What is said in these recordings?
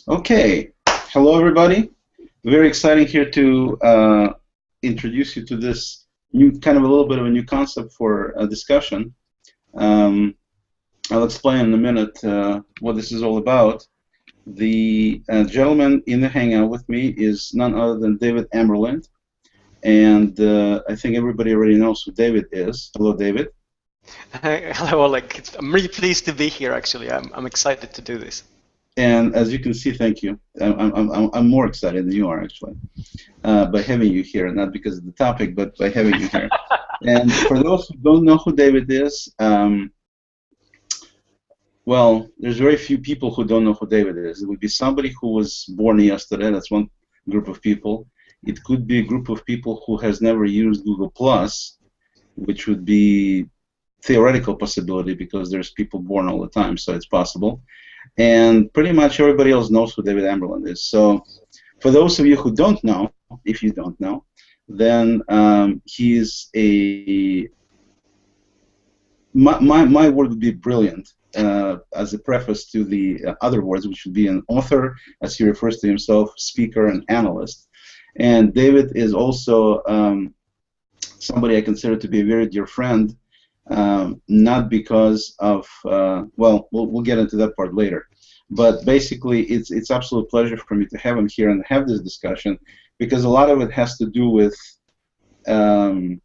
Okay, hello everybody. Very exciting here to introduce you to this new kind of a little bit of a new concept for a discussion. I'll explain in a minute what this is all about. The gentleman in the hangout with me is none other than David Amerland, and I think everybody already knows who David is. Hello, David. Hello, Oleg. I'm really pleased to be here. Actually, I'm excited to do this. And as you can see, thank you. I'm more excited than you are actually by having you here, not because of the topic, but by having you here. And for those who don't know who David is, well, there's very few people who don't know who David is. It would be somebody who was born yesterday. That's one group of people. It could be a group of people who has never used Google+, which would be theoretical possibility because there's people born all the time, so it's possible. And pretty much everybody else knows who David Amerland is. So for those of you who don't know, if you don't know, then he's a, my word would be brilliant as a preface to the other words, which would be an author, as he refers to himself, speaker, and analyst. And David is also somebody I consider to be a very dear friend. Not because of, well, we'll get into that part later. But basically, it's absolute pleasure for me to have him here and have this discussion, because a lot of it has to do with, it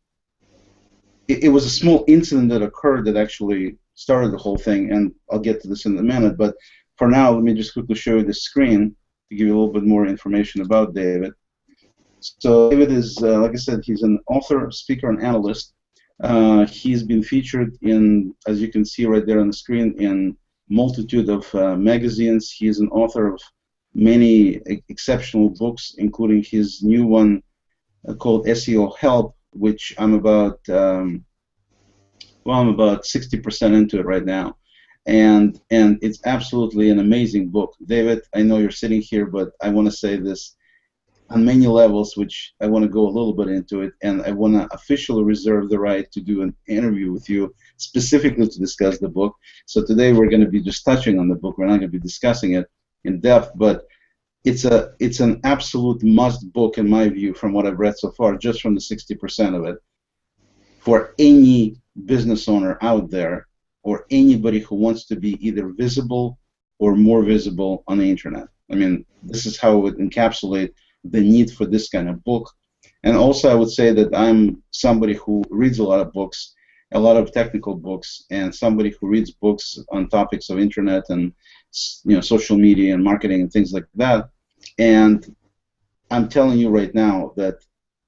was a small incident that occurred that actually started the whole thing, and I'll get to this in a minute. But for now, let me just quickly show you the screen to give you a little bit more information about David. So David is, like I said, he's an author, speaker, and analyst. He's been featured in, as you can see right there on the screen, in multitude of magazines. He's an author of many exceptional books, including his new one called SEO Help, which I'm about, well, I'm about 60% into it right now, and it's absolutely an amazing book. David, I know you're sitting here, but I want to say this on many levels, which I want to go a little bit into it, and I want to officially reserve the right to do an interview with you specifically to discuss the book. So today we're going to be just touching on the book. We're not going to be discussing it in depth, but it's an absolute must book in my view from what I've read so far, just from the 60% of it, for any business owner out there or anybody who wants to be either visible or more visible on the internet. I mean, this is how it would encapsulate the need for this kind of book. And also I would say that I'm somebody who reads a lot of books, a lot of technical books, and somebody who reads books on topics of internet and, you know, social media and marketing and things like that. And I'm telling you right now that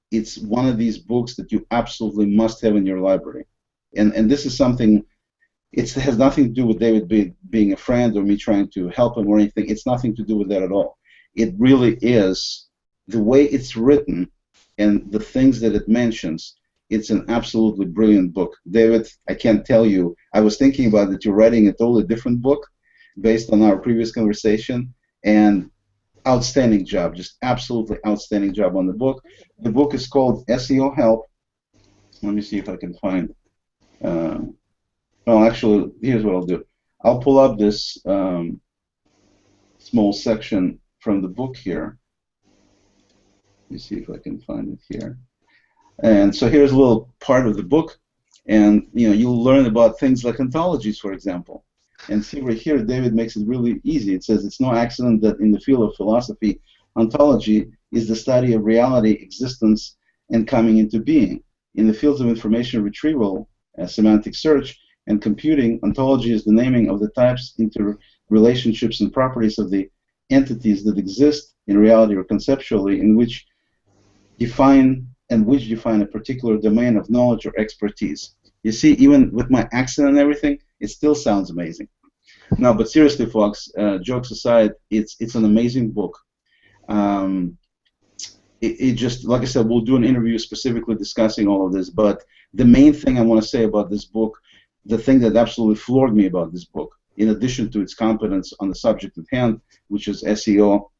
it's one of these books that you absolutely must have in your library. And this is something, it has nothing to do with David being a friend or me trying to help him or anything. It's nothing to do with that at all. It really is the way it's written and the things that it mentions. It's an absolutely brilliant book. David, I can't tell you, I was thinking about that you're writing a totally different book based on our previous conversation, and outstanding job, just absolutely outstanding job on the book. The book is called SEO Help. Let me see if I can find, well, actually, here's what I'll do. I'll pull up this small section from the book here. Let me see if I can find it here. And so here's a little part of the book, and you know, you'll learn about things like ontologies, for example. And see right here, David makes it really easy. It says, it's no accident that in the field of philosophy, ontology is the study of reality, existence, and coming into being. In the fields of information retrieval, semantic search, and computing, ontology is the naming of the types, interrelationships, and properties of the entities that exist in reality or conceptually, in which define a particular domain of knowledge or expertise. You see, even with my accent and everything, it still sounds amazing. No, but seriously, folks, jokes aside, it's an amazing book. It just, like I said, we'll do an interview specifically discussing all of this, but the main thing I want to say about this book, the thing that absolutely floored me about this book, in addition to its competence on the subject at hand, which is SEO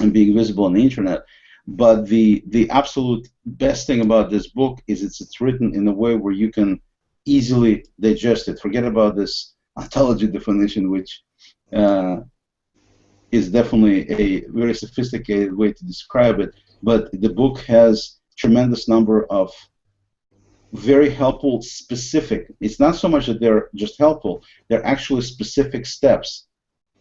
and being visible on the internet, but the absolute best thing about this book is it's written in a way where you can easily digest it. Forget about this ontology definition, which is definitely a very sophisticated way to describe it, but the book has tremendous number of very helpful, specific. It's not so much that they're just helpful, they're actually specific steps.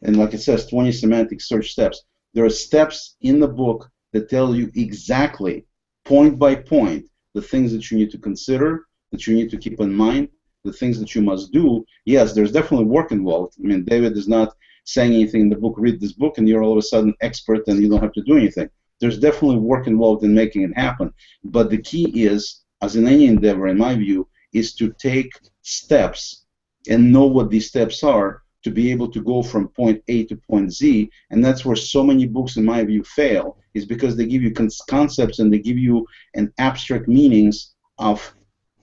And like it says, 20 semantic search steps. There are steps in the book that tell you exactly, point by point, the things that you need to consider, that you need to keep in mind, the things that you must do. Yes, there's definitely work involved. I mean, David is not saying anything in the book, read this book, and you're all of a sudden expert and you don't have to do anything. There's definitely work involved in making it happen. But the key is, as in any endeavor, in my view, is to take steps and know what these steps are to be able to go from point A to point Z. And that's where so many books, in my view, fail, is because they give you concepts and they give you an abstract meanings of,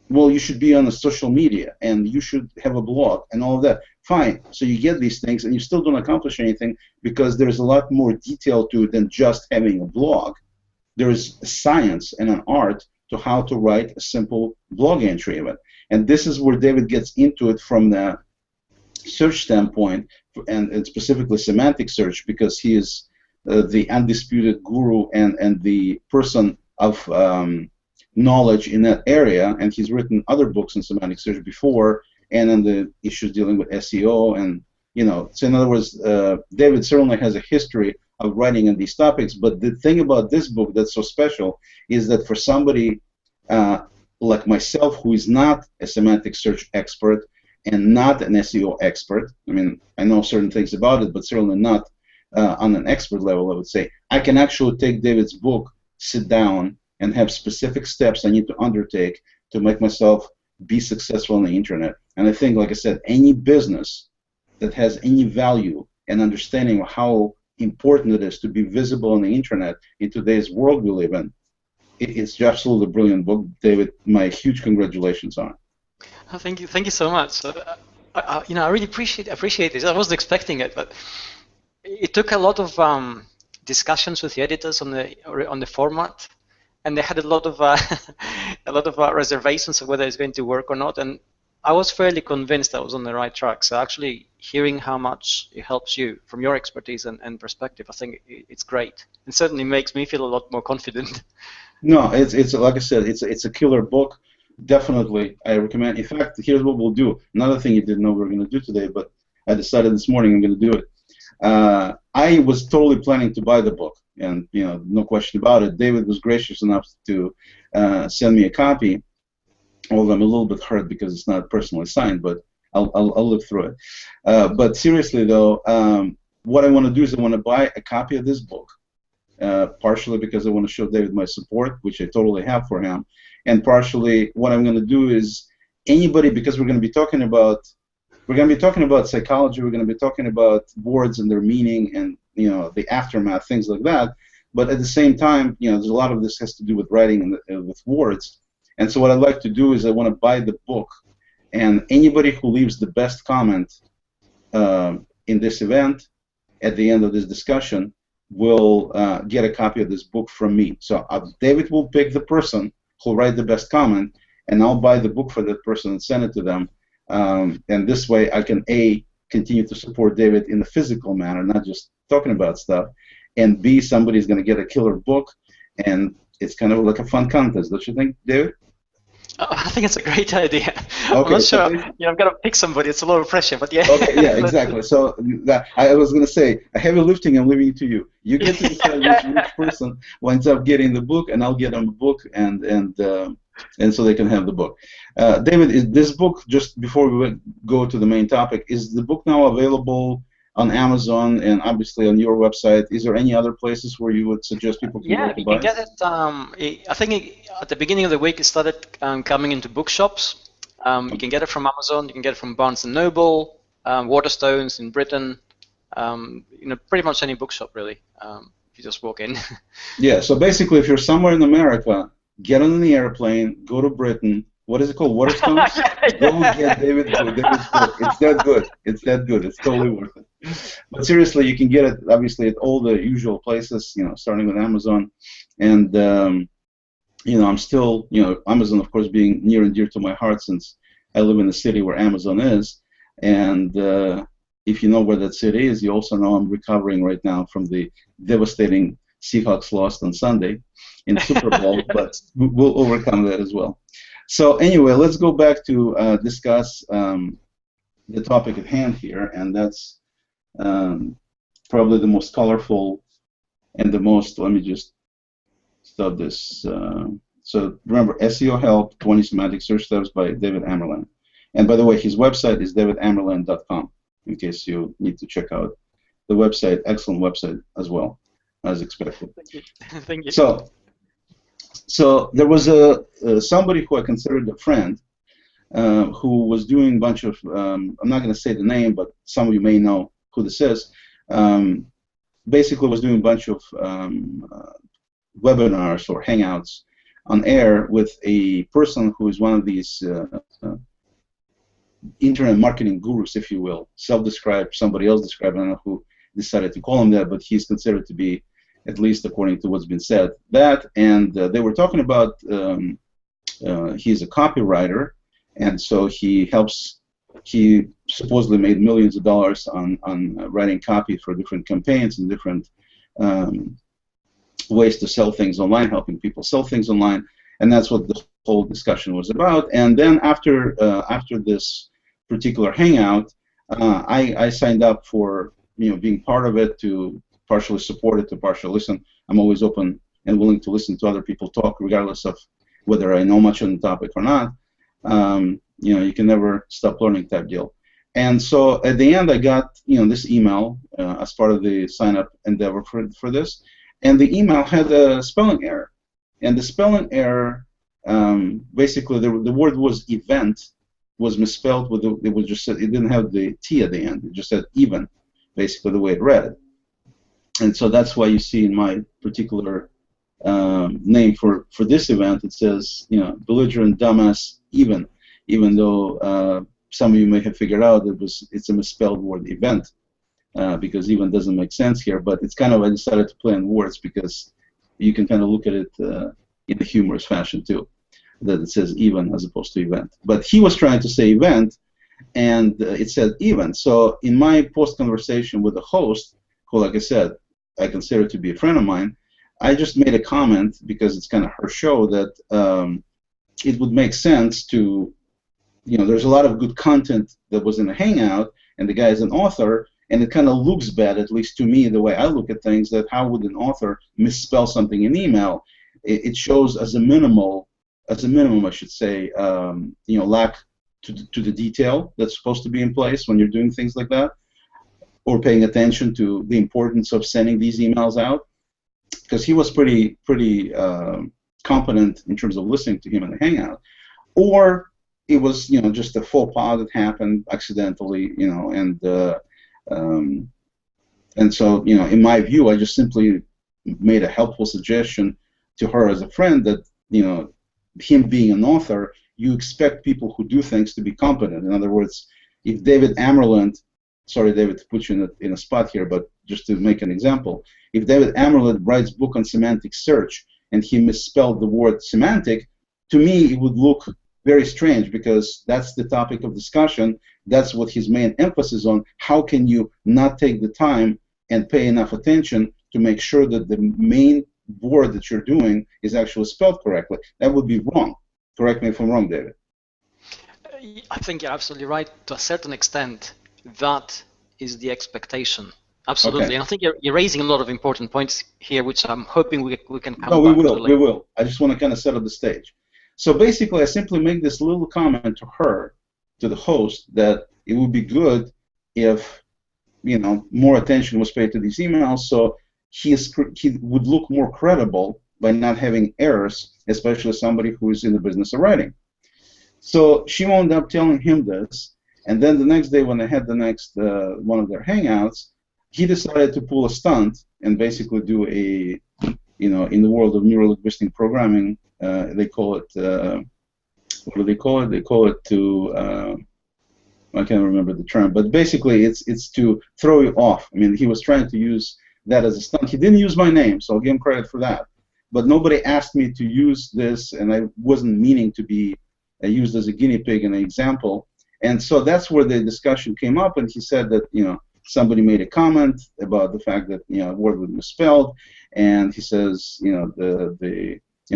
well, you should be on the social media and you should have a blog and all of that. Fine. So you get these things and you still don't accomplish anything because there's a lot more detail to it than just having a blog. There's a science and an art to how to write a simple blog entry of it. And this is where David gets into it from the search standpoint, and specifically semantic search, because he is the undisputed guru and the person of knowledge in that area, and he's written other books in semantic search before, and on the issues dealing with SEO, and so in other words, David certainly has a history of writing on these topics. But the thing about this book that's so special is that for somebody like myself, who is not a semantic search expert and not an SEO expert, I mean, I know certain things about it, but certainly not on an expert level, I would say, I can actually take David's book, sit down, and have specific steps I need to undertake to make myself be successful on the internet. And I think, like I said, any business that has any value and understanding of how important it is to be visible on the internet in today's world we live in, it's absolutely a brilliant book, David. My huge congratulations on it. Oh, thank you so much. I really appreciate this. I wasn't expecting it, but it took a lot of discussions with the editors on the format, and they had a lot of reservations of whether it's going to work or not. And I was fairly convinced I was on the right track. So actually, hearing how much it helps you from your expertise and perspective, I think it's great. It certainly makes me feel a lot more confident. No, it's like I said, it's a killer book. Definitely, I recommend. In fact, here's what we'll do. Another thing you didn't know we were going to do today, but I decided this morning I'm going to do it. I was totally planning to buy the book, and no question about it. David was gracious enough to send me a copy. Although I'm a little bit hurt because it's not personally signed, but I'll live through it. But seriously, though, what I want to do is I want to buy a copy of this book, partially because I want to show David my support, which I totally have for him, and partially what I'm going to do is anybody, because we're going to be talking about psychology, we're going to be talking about words and their meaning and the aftermath, things like that. But at the same time, there's a lot of this has to do with writing and with words. And so what I'd like to do is I want to buy the book, and anybody who leaves the best comment in this event at the end of this discussion will get a copy of this book from me. So David will pick the person who'll write the best comment, and I'll buy the book for that person and send it to them. And this way I can, A, continue to support David in the physical manner, not just talking about stuff, and B, somebody's going to get a killer book, and it's kind of like a fun contest, don't you think, David? Oh, I think it's a great idea. Okay, I'm not sure. I've got to pick somebody. It's a lot of pressure, but yeah. Okay, yeah, exactly. So I was going to say, a heavy lifting, I'm leaving it to you. You get to decide which person winds up getting the book, and I'll get them a book, and so they can have the book. David, is this book, just before we go to the main topic, is the book now available on Amazon and obviously on your website? Is there any other places where you would suggest people can go to buy it? Yeah, you can get it. I think at the beginning of the week it started coming into bookshops. You can get it from Amazon. You can get it from Barnes & Noble, Waterstones in Britain. Pretty much any bookshop really. If you just walk in. Yeah. So basically, if you're somewhere in America, get on the airplane, go to Britain. What is it called? Waterstones? Go get David's book. It's that good. It's that good. It's totally worth it. But seriously, you can get it obviously at all the usual places, starting with Amazon. And, I'm still, Amazon, of course, being near and dear to my heart since I live in the city where Amazon is. And, if you know where that city is, you also know I'm recovering right now from the devastating Seahawks loss on Sunday in Super Bowl, but we'll overcome that as well. So anyway, let's go back to discuss the topic at hand here, and that's probably the most colorful and the most, let me just stop this. So remember, SEO Help, 20 Semantic Search Terms by David Amerland. And by the way, his website is davidamerland.com, in case you need to check out the website. Excellent website as well, as expected. Thank you. Thank you. So there was somebody who I considered a friend who was doing a bunch of, I'm not going to say the name, but some of you may know who this is, basically was doing a bunch of webinars or hangouts on air with a person who is one of these internet marketing gurus, if you will, self-described, somebody else described, I don't know who decided to call him that, but he's considered to be, at least according to what's been said, that, and they were talking about he's a copywriter, and so he supposedly made millions of dollars on writing copy for different campaigns and different ways to sell things online, helping people sell things online, and that's what the whole discussion was about. And then after this particular hangout, I signed up for being part of it, to partially support it, to partially listen. I'm always open and willing to listen to other people talk, regardless of whether I know much on the topic or not. You can never stop learning type deal. And so at the end, I got this email as part of the sign-up endeavor for this, and the email had a spelling error. And the spelling error, basically, the word was event, was misspelled with it was just, it didn't have the T at the end. It just said even, basically the way it read. And so that's why you see in my particular name for this event, it says belligerent dumbass even though some of you may have figured out it's a misspelled word, event, because even doesn't make sense here. But it's kind of, I decided to play on words because you can kind of look at it in a humorous fashion too, that it says even as opposed to event. But he was trying to say event, and it said even. So in my post-conversation with the host, who, like I said, I consider to be a friend of mine, I just made a comment, because it's kind of her show, that it would make sense to, there's a lot of good content that was in a hangout, and the guy is an author, and it kind of looks bad, at least to me, the way I look at things, that how would an author misspell something in email? It shows as a minimum, I should say, lack to the detail that's supposed to be in place when you're doing things like that, or paying attention to the importance of sending these emails out, because he was pretty competent in terms of listening to him in the hangout, or it was just a faux pas that happened accidentally, and so in my view, I just simply made a helpful suggestion to her as a friend that him being an author, you expect people who do things to be competent. In other words, if David Amerland, sorry David to put you in a spot here, but just to make an example, if David Amerland writes book on semantic search and he misspelled the word semantic, to me it would look very strange, because that's the topic of discussion. That's what his main emphasis on. How can you not take the time and pay enough attention to make sure that the main word that you're doing is actually spelled correctly? That would be wrong. Correct me if I'm wrong, David. I think you're absolutely right. To a certain extent, that is the expectation. Absolutely. Okay. And I think you're raising a lot of important points here, which I'm hoping we can come back to. No, we will. I just want to kind of set up the stage. So basically, I simply make this little comment to her, to the host, that it would be good if more attention was paid to these emails, so he would look more credible by not having errors, especially somebody who is in the business of writing. So she wound up telling him this, and then the next day when they had the next one of their hangouts, he decided to pull a stunt and basically do a, in the world of neuro-linguistic programming, they call it, what do they call it? They call it to, I can't remember the term, but basically it's to throw you off. I mean, he was trying to use that as a stunt. He didn't use my name, so I'll give him credit for that. But nobody asked me to use this, and I wasn't meaning to be used as a guinea pig in an example. And so that's where the discussion came up, and he said that, somebody made a comment about the fact that, a word was misspelled, and he says,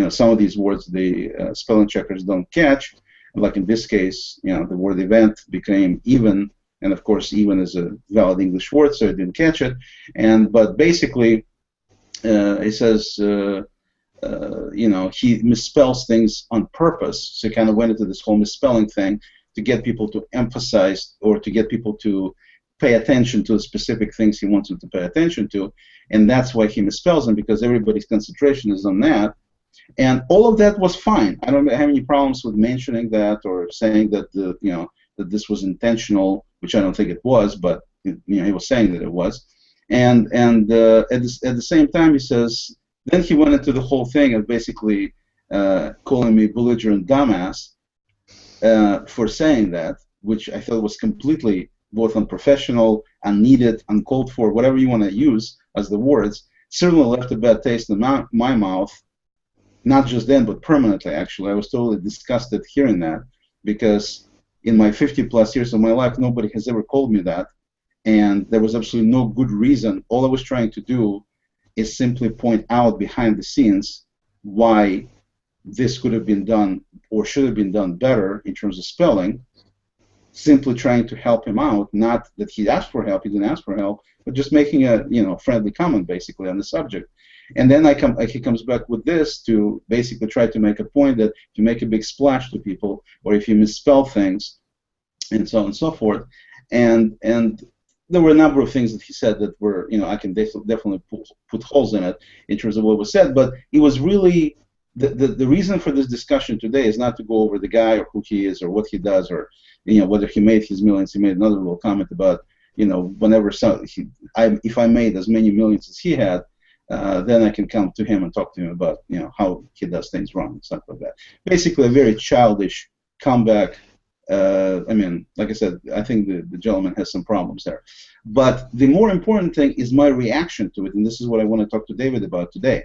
some of these words the spelling checkers don't catch. Like in this case, the word event became even, and of course even is a valid English word, so it didn't catch it. But basically, he says, he misspells things on purpose, so he kind of went into this whole misspelling thing to get people to emphasize, or to get people to pay attention to the specific things he wants them to pay attention to, and that's why he misspells them, because everybody's concentration is on that. And all of that was fine. I don't have any problems with mentioning that or saying that that this was intentional, which I don't think it was, but he was saying that it was. And at the same time, he says, then he went into the whole thing of basically calling me belligerent dumbass for saying that, which I thought was completely both unprofessional, unneeded, uncalled for, whatever you want to use as the words. Certainly left a bad taste in my mouth. Not just then, but permanently, actually. I was totally disgusted hearing that, because in my 50-plus years of my life, nobody has ever called me that, and there was absolutely no good reason. All I was trying to do is simply point out behind the scenes why this could have been done or should have been done better in terms of spelling, simply trying to help him out, not that he asked for help, he didn't ask for help, but just making a friendly comment basically on the subject. And then he comes back with this to basically try to make a point that if you make a big splash to people, or if you misspell things, and so on and so forth. And there were a number of things that he said that were, I can definitely put holes in it in terms of what was said, but it was really, the reason for this discussion today is not to go over the guy or who he is or what he does, or whether he made his millions. He made another little comment about, whenever if I made as many millions as he had, then I can come to him and talk to him about how he does things wrong and stuff like that. Basically, a very childish comeback. Like I said, I think the gentleman has some problems there. But the more important thing is my reaction to it, and this is what I want to talk to David about today,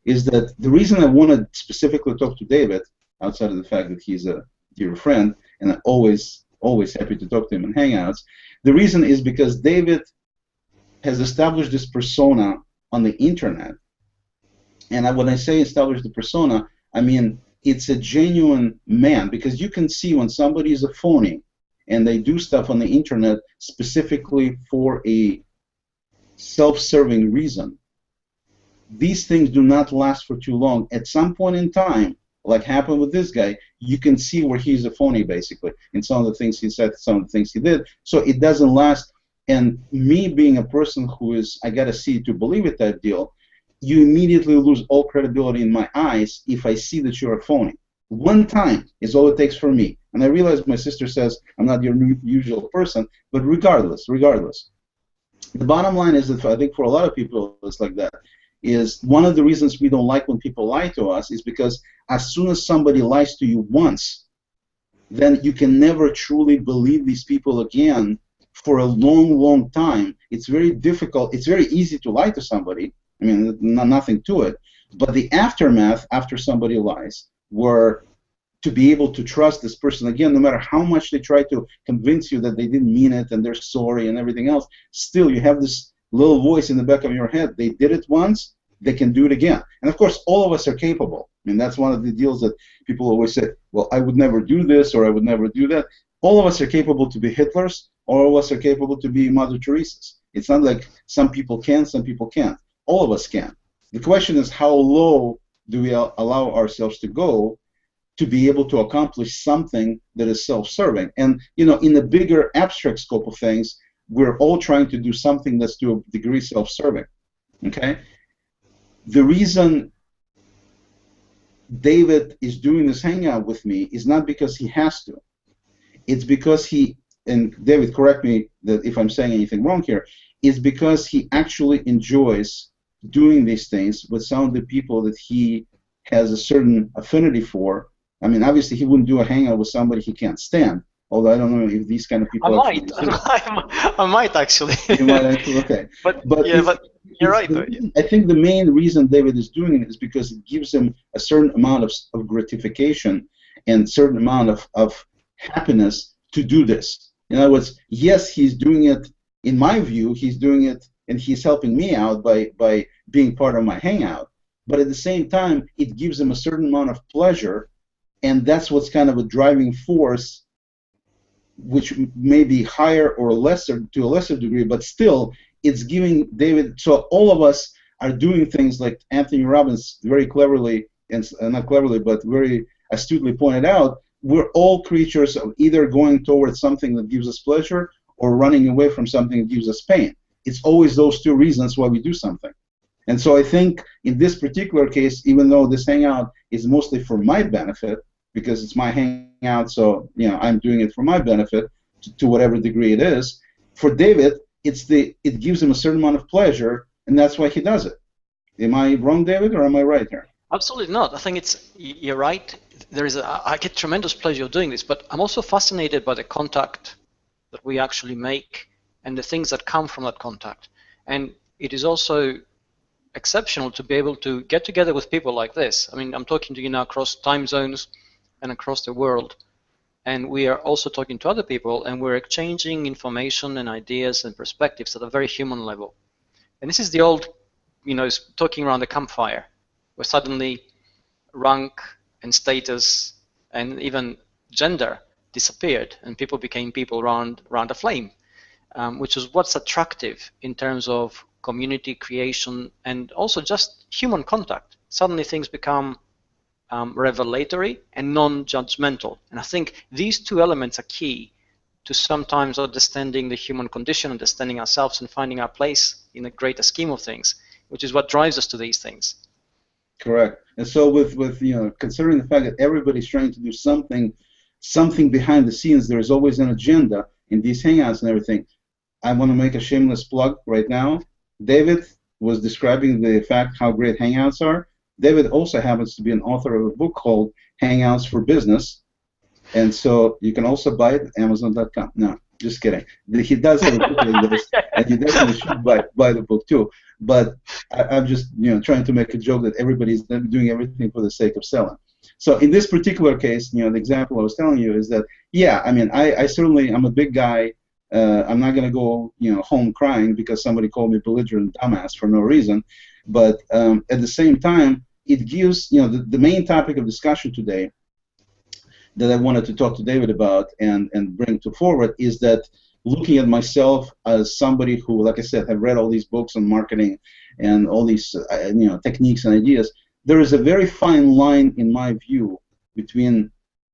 is that the reason I want to specifically talk to David, outside of the fact that he's a dear friend, and I'm always happy to talk to him in Hangouts, the reason is because David has established this persona on the internet. And when I say establish the persona, I mean it's a genuine man, because you can see when somebody is a phony and they do stuff on the internet specifically for a self-serving reason. These things do not last for too long. At some point in time, like happened with this guy, you can see where he's a phony basically in some of the things he said, some of the things he did. So it doesn't last. And me being a person who is, I gotta see to believe it type deal, you immediately lose all credibility in my eyes if I see that you're a phony. One time is all it takes for me. And I realize my sister says I'm not your usual person, but regardless, the bottom line is that I think for a lot of people it's like that, is one of the reasons we don't like when people lie to us is because as soon as somebody lies to you once, then you can never truly believe these people again for a long, long time. It's very difficult. It's very easy to lie to somebody. I mean, nothing to it. But the aftermath after somebody lies, were to be able to trust this person again, no matter how much they try to convince you that they didn't mean it and they're sorry and everything else, still you have this little voice in the back of your head. They did it once, they can do it again. And of course, all of us are capable. I mean, that's one of the deals that people always say, well, I would never do this or I would never do that. All of us are capable to be Hitlers. All of us are capable to be Mother Teresa's. It's not like some people can, some people can't. All of us can. The question is, how low do we allow ourselves to go to be able to accomplish something that is self-serving? And, you know, in the bigger abstract scope of things, we're all trying to do something that's to a degree self-serving, okay? The reason David is doing this hangout with me is not because he has to. It's because he, and David, correct me that if I'm saying anything wrong here, is because he actually enjoys doing these things with some of the people that he has a certain affinity for. I mean, obviously he wouldn't do a hangout with somebody he can't stand, although I don't know if these kind of people I might actually. You might actually, okay. But you're right. I think the main reason David is doing it is because it gives him a certain amount of gratification and certain amount of happiness to do this. In other words, yes, he's doing it, in my view, he's doing it and he's helping me out by being part of my hangout. But at the same time, it gives him a certain amount of pleasure, and that's what's kind of a driving force, which may be higher or lesser to a lesser degree, but still, it's giving David. So all of us are doing things like Anthony Robbins very cleverly, and not cleverly, but very astutely pointed out. We're all creatures of either going towards something that gives us pleasure or running away from something that gives us pain. It's always those two reasons why we do something. And so I think in this particular case, even though this hangout is mostly for my benefit, because it's my hangout, so I'm doing it for my benefit to whatever degree it is, for David, it gives him a certain amount of pleasure, and that's why he does it. Am I wrong, David, or am I right here? Absolutely not. I think you're right. I get tremendous pleasure doing this, but I'm also fascinated by the contact that we actually make and the things that come from that contact. And it is also exceptional to be able to get together with people like this. I mean, I'm talking to you now across time zones and across the world, and we are also talking to other people, and we're exchanging information and ideas and perspectives at a very human level. And this is the old, talking around the campfire, where suddenly rank and status and even gender disappeared, and people became people around a flame, which is what's attractive in terms of community creation and also just human contact. Suddenly things become revelatory and non-judgmental. And I think these two elements are key to sometimes understanding the human condition, understanding ourselves, and finding our place in a greater scheme of things, which is what drives us to these things. Correct. And so with considering the fact that everybody's trying to do something behind the scenes, there's always an agenda in these hangouts and everything. I want to make a shameless plug right now. David was describing the fact how great hangouts are. David also happens to be an author of a book called Hangouts for Business, and so you can also buy it at Amazon.com. No, just kidding. He does have a book like this, and you definitely should buy the book too. But I'm just trying to make a joke that everybody's doing everything for the sake of selling. So in this particular case, the example I was telling you is that, yeah, I mean, I certainly, I'm a big guy. I'm not going to go home crying because somebody called me belligerent dumbass for no reason. But at the same time, it gives, the main topic of discussion today that I wanted to talk to David about and bring to forward is that looking at myself as somebody who, like I said, have read all these books on marketing and all these techniques and ideas, there is a very fine line, in my view, between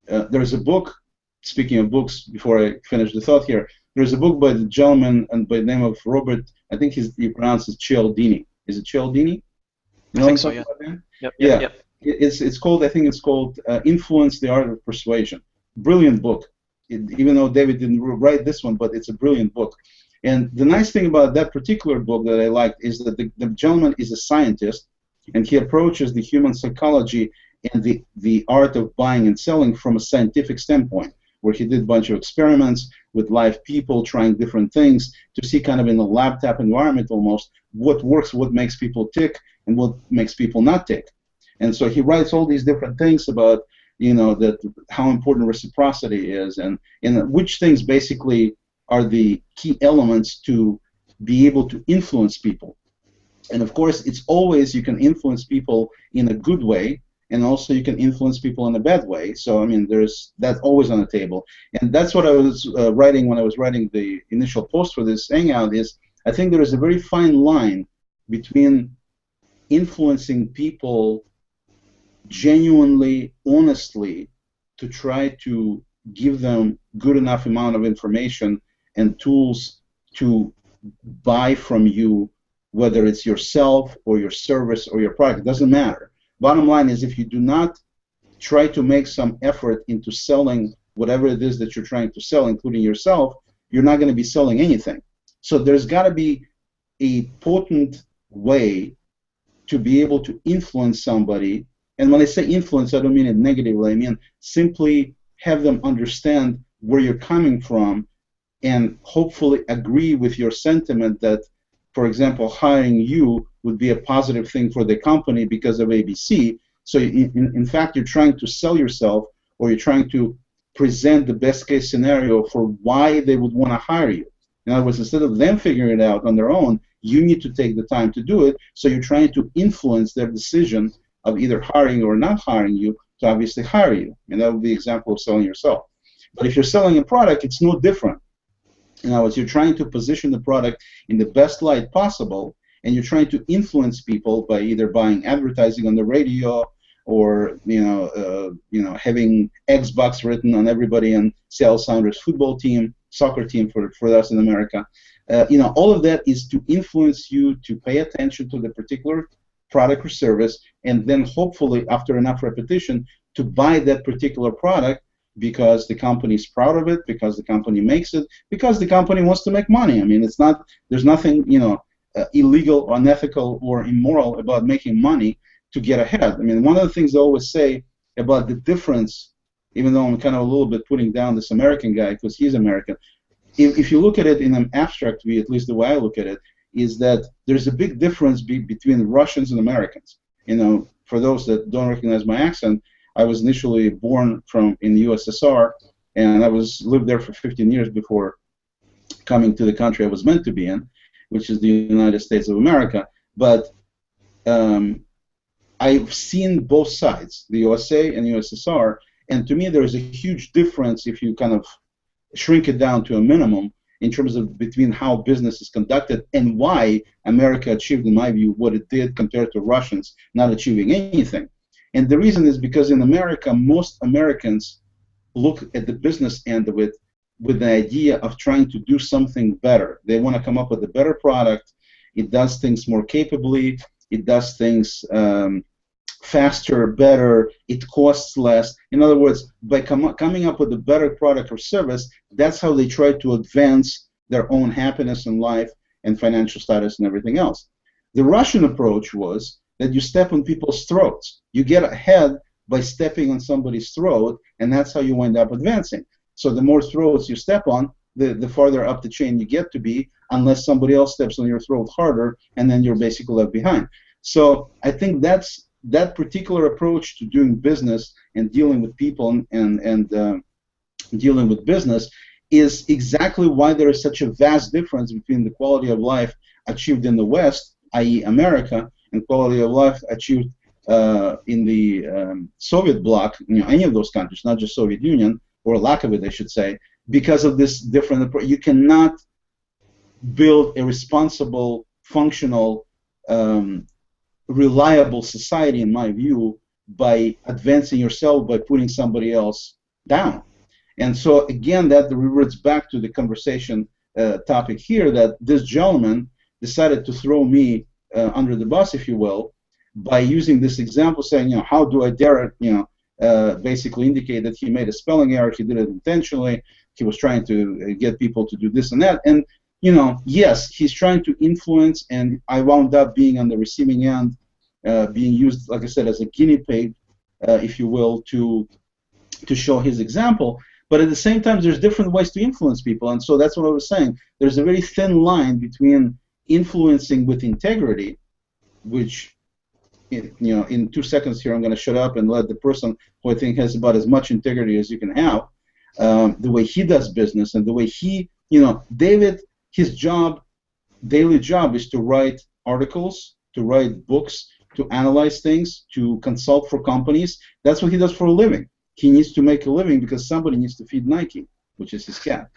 there's a book, speaking of books, before I finish the thought here, there's a book by the gentleman and by the name of Robert, I think he pronounces Cialdini. Is it Cialdini? I think so, yeah. Yep. It's called, I think it's called Influence, the Art of Persuasion. Brilliant book. Even though David didn't write this one, but it's a brilliant book. And the nice thing about that particular book that I liked is that the gentleman is a scientist, and he approaches the human psychology and the art of buying and selling from a scientific standpoint, where he did a bunch of experiments with live people trying different things to see kind of in a lab tap environment almost what works, what makes people tick, and what makes people not tick. And so he writes all these different things about that how important reciprocity is and which things basically are the key elements to be able to influence people. And of course, it's always you can influence people in a good way, and also you can influence people in a bad way. So I mean, that's always on the table. And that's what I was writing when I was writing the initial post for this hangout. Is I think there is a very fine line between influencing people genuinely, honestly, to try to give them good enough amount of information and tools to buy from you, whether it's yourself or your service or your product. It doesn't matter. Bottom line is, if you do not try to make some effort into selling whatever it is that you're trying to sell, including yourself, you're not going to be selling anything. So there's got to be a potent way to be able to influence somebody. And when I say influence, I don't mean it negatively. I mean simply have them understand where you're coming from and hopefully agree with your sentiment that, for example, hiring you would be a positive thing for the company because of ABC. So in fact, you're trying to sell yourself, or you're trying to present the best case scenario for why they would want to hire you. In other words, instead of them figuring it out on their own, you need to take the time to do it. So you're trying to influence their decision of either hiring or not hiring you to obviously hire you. And that would be an example of selling yourself. But if you're selling a product, it's no different. In other words, you're trying to position the product in the best light possible, and you're trying to influence people by either buying advertising on the radio or having Xbox written on everybody on Seattle Sounders football team, soccer team for us in America. All of that is to influence you to pay attention to the particular product or service, and then hopefully after enough repetition to buy that particular product because the company is proud of it, because the company makes it, because the company wants to make money. I mean, there's nothing illegal, unethical, or immoral about making money to get ahead. I mean, one of the things I always say about the difference, even though I'm kind of a little bit putting down this American guy because he's American, if you look at it in an abstract view, at least the way I look at it, is that there's a big difference between Russians and Americans. For those that don't recognize my accent, I was initially born in the USSR, and I lived there for 15 years before coming to the country I was meant to be in, which is the United States of America. But I've seen both sides, the USA and USSR, and to me there is a huge difference if you kind of shrink it down to a minimum in terms of between how business is conducted and why America achieved, in my view, what it did compared to Russians not achieving anything. And the reason is because in America, most Americans look at the business end of it with the idea of trying to do something better. They want to come up with a better product. It does things more capably. It does things faster, better. It costs less. In other words, by coming up with a better product or service, that's how they try to advance their own happiness in life and financial status and everything else. The Russian approach was that you step on people's throats. You get ahead by stepping on somebody's throat, and that's how you wind up advancing. So the more throats you step on, the farther up the chain you get to be, unless somebody else steps on your throat harder, and then you're basically left behind. So I think that particular approach to doing business and dealing with people and dealing with business is exactly why there is such a vast difference between the quality of life achieved in the West, i.e. America, and quality of life achieved in the Soviet bloc, any of those countries, not just Soviet Union, or lack of it, I should say, because of this different approach. You cannot build a responsible, functional, reliable society, in my view, by advancing yourself by putting somebody else down. And so, again, that reverts back to the conversation topic here, that this gentleman decided to throw me under the bus, if you will, by using this example, saying, how do I dare it, basically indicate that he made a spelling error, he did it intentionally, he was trying to get people to do this and that. And, yes, he's trying to influence, and I wound up being on the receiving end, being used, like I said, as a guinea pig, if you will, to show his example. But at the same time, there's different ways to influence people, and so that's what I was saying. There's a very thin line between influencing with integrity, which, in 2 seconds here, I'm going to shut up and let the person who I think has about as much integrity as you can have, the way he does business and the way he, David, his daily job is to write articles, to write books, to analyze things, to consult for companies. That's what he does for a living. He needs to make a living because somebody needs to feed Nike, which is his cat.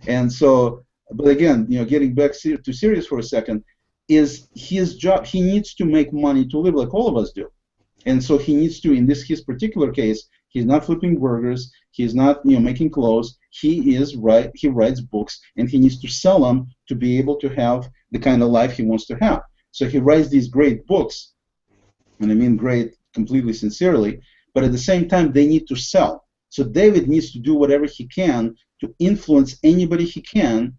And so, but again, getting back to serious for a second, is his job. He needs to make money to live like all of us do. And so he needs to, in his particular case, he's not flipping burgers, he's not making clothes, he writes books, and he needs to sell them to be able to have the kind of life he wants to have. So he writes these great books, and I mean great completely sincerely, but at the same time they need to sell. So David needs to do whatever he can to influence anybody he can,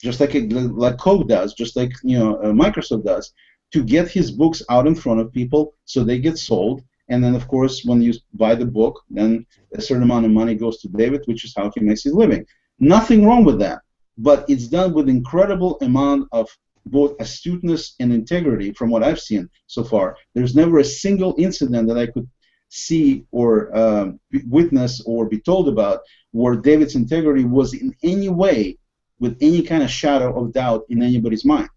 just like Coke does, just like Microsoft does, to get his books out in front of people so they get sold. And then, of course, when you buy the book, then a certain amount of money goes to David, which is how he makes his living. Nothing wrong with that, but it's done with incredible amount of both astuteness and integrity from what I've seen so far. There's never a single incident that I could see or witness or be told about where David's integrity was in any way, with any kind of shadow of doubt in anybody's mind.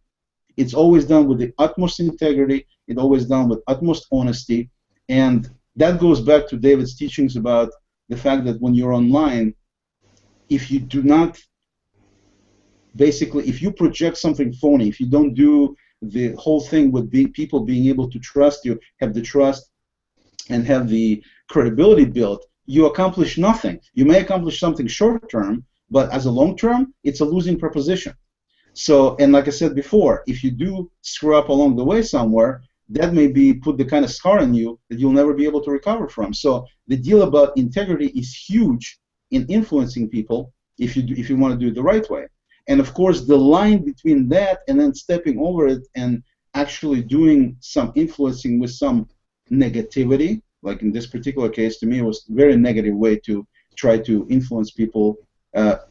It's always done with the utmost integrity. It's always done with utmost honesty. And that goes back to David's teachings about the fact that when you're online, if you do not, basically, if you project something phony, if you don't do the whole thing with people being able to trust you, have the trust, and have the credibility built, you accomplish nothing. You may accomplish something short term, but as a long term, it's a losing proposition. So, and like I said before, if you do screw up along the way somewhere, that may be put the kind of scar on you that you'll never be able to recover from. So the deal about integrity is huge in influencing people if you want to do it the right way. And of course, the line between that and then stepping over it and actually doing some influencing with some negativity, like in this particular case, to me, it was a very negative way to try to influence people at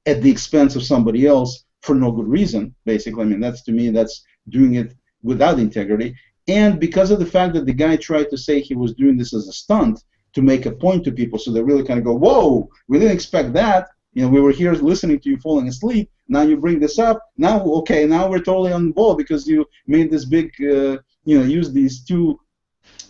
the expense of somebody else for no good reason, basically. I mean, that's, to me, that's doing it without integrity. And because of the fact that the guy tried to say he was doing this as a stunt to make a point to people, so they really kind of go, whoa, we didn't expect that. You know, we were here listening to you falling asleep. Now you bring this up. Now, okay, now we're totally on the ball because you made this big, use these two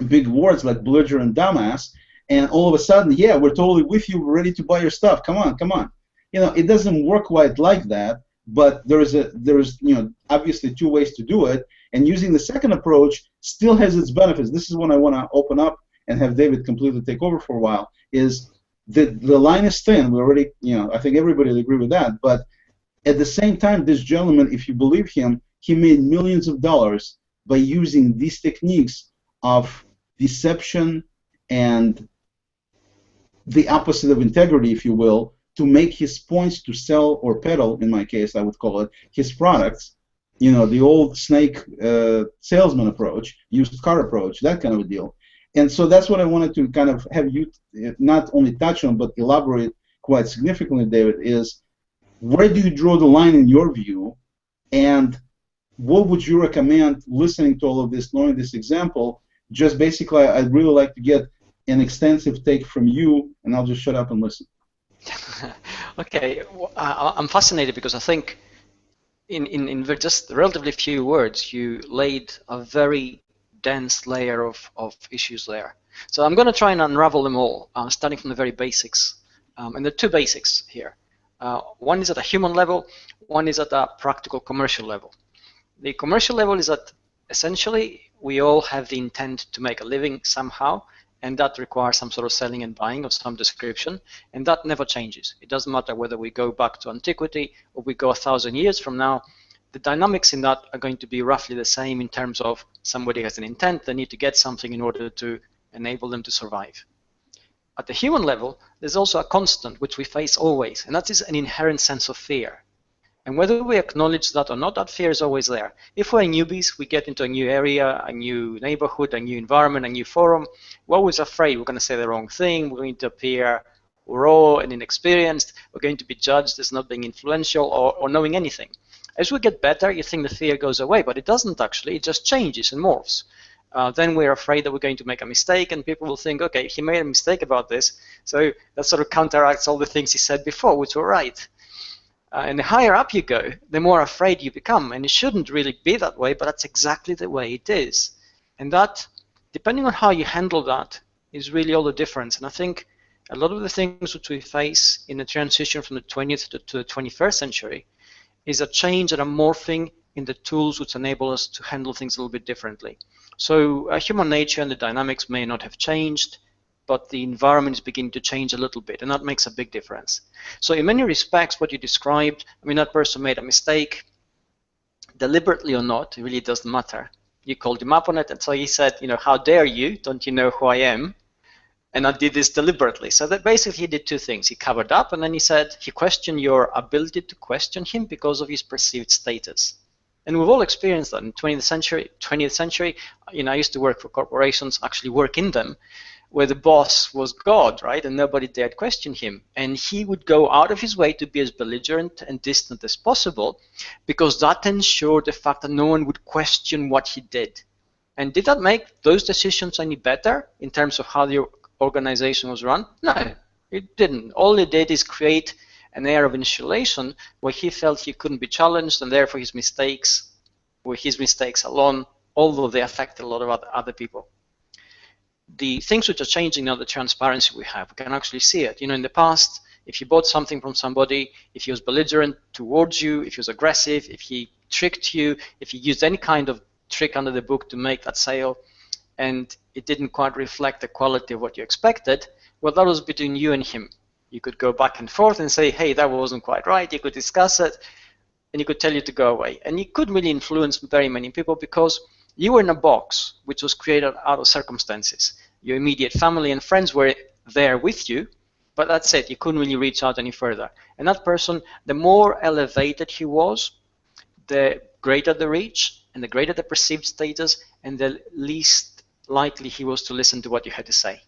big words like belligerent and dumbass, and all of a sudden, yeah, we're totally with you. We're ready to buy your stuff. Come on, come on. You know, it doesn't work quite like that. But there's obviously two ways to do it, and using the second approach still has its benefits. This is what I want to open up and have David completely take over for a while. Is the line is thin. We already, I think everybody will agree with that. But at the same time, this gentleman, if you believe him, he made millions of dollars by using these techniques of deception and the opposite of integrity, if you will, to make his points, to sell or peddle, in my case, I would call it, his products, the old snake salesman approach, used car approach, that kind of a deal. And so that's what I wanted to kind of have you not only touch on, but elaborate quite significantly, David, is where do you draw the line in your view, and what would you recommend listening to all of this, knowing this example? Just basically, I'd really like to get an extensive take from you, and I'll just shut up and listen. Okay, I'm fascinated because I think in just relatively few words you laid a very dense layer of issues there. So I'm going to try and unravel them all, starting from the very basics. And there are two basics here. One is at a human level, one is at a practical commercial level. The commercial level is that essentially we all have the intent to make a living somehow, and that requires some sort of selling and buying of some description, and that never changes. It doesn't matter whether we go back to antiquity or we go 1,000 years from now. The dynamics in that are going to be roughly the same in terms of somebody has an intent, they need to get something in order to enable them to survive. At the human level, there's also a constant which we face always, and that is an inherent sense of fear. And whether we acknowledge that or not, that fear is always there. If we're newbies, we get into a new area, a new neighborhood, a new environment, a new forum, we're always afraid we're going to say the wrong thing, we're going to appear raw and inexperienced, we're going to be judged as not being influential or knowing anything. As we get better, you think the fear goes away, but it doesn't actually, it just changes and morphs. Then we're afraid that we're going to make a mistake, and people will think, okay, he made a mistake about this, so that sort of counteracts all the things he said before, which were right. And the higher up you go, the more afraid you become. And it shouldn't really be that way, but that's exactly the way it is. And that, depending on how you handle that, is really all the difference. And I think a lot of the things which we face in the transition from the 20th to the 21st century is a change and a morphing in the tools which enable us to handle things a little bit differently. So human nature and the dynamics may not have changed, but the environment is beginning to change a little bit, and that makes a big difference. So in many respects, what you described, I mean, that person made a mistake, deliberately or not, it really doesn't matter. You called him up on it, and so he said, how dare you, don't you know who I am? And I did this deliberately. So that basically he did two things. He covered up, and then he said, he questioned your ability to question him because of his perceived status. And we've all experienced that in the 20th century. I used to work for corporations, actually work in them, where the boss was God, right? And nobody dared question him. And he would go out of his way to be as belligerent and distant as possible because that ensured the fact that no one would question what he did. And did that make those decisions any better in terms of how the organization was run? No, it didn't. All it did is create an air of insulation where he felt he couldn't be challenged, and therefore his mistakes were his mistakes alone, although they affected a lot of other people. The things which are changing now, the transparency we have, we can actually see it. In the past, if you bought something from somebody, if he was belligerent towards you, if he was aggressive, if he tricked you, if he used any kind of trick under the book to make that sale, and it didn't quite reflect the quality of what you expected, well, that was between you and him. You could go back and forth and say, hey, that wasn't quite right. You could discuss it, and he could tell you to go away. And you couldn't really influence very many people because you were in a box which was created out of circumstances. Your immediate family and friends were there with you, but that's it. You couldn't really reach out any further. And that person, the more elevated he was, the greater the reach, and the greater the perceived status, and the least likely he was to listen to what you had to say.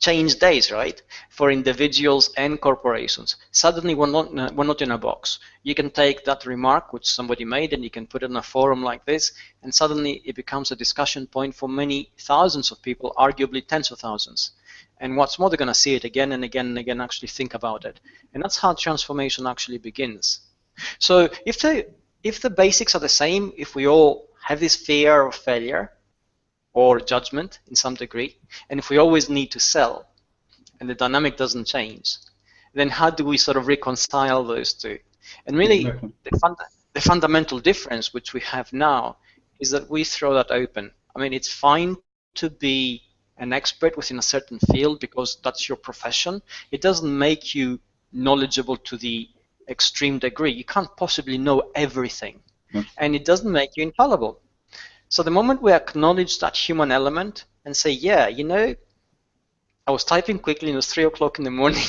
Change days, right? For individuals and corporations. Suddenly we're not in a box. You can take that remark which somebody made and you can put it in a forum like this, and suddenly it becomes a discussion point for many thousands of people, arguably tens of thousands. And what's more, they're going to see it again and again and again, actually think about it. And that's how transformation actually begins. So if the basics are the same, if we all have this fear of failure, or judgment in some degree, and if we always need to sell, and the dynamic doesn't change, then how do we sort of reconcile those two? And really, the fundamental difference which we have now is that we throw that open. I mean, it's fine to be an expert within a certain field because that's your profession. It doesn't make you knowledgeable to the extreme degree. You can't possibly know everything. And it doesn't make you infallible. So the moment we acknowledge that human element and say, yeah, I was typing quickly and it was 3 o'clock in the morning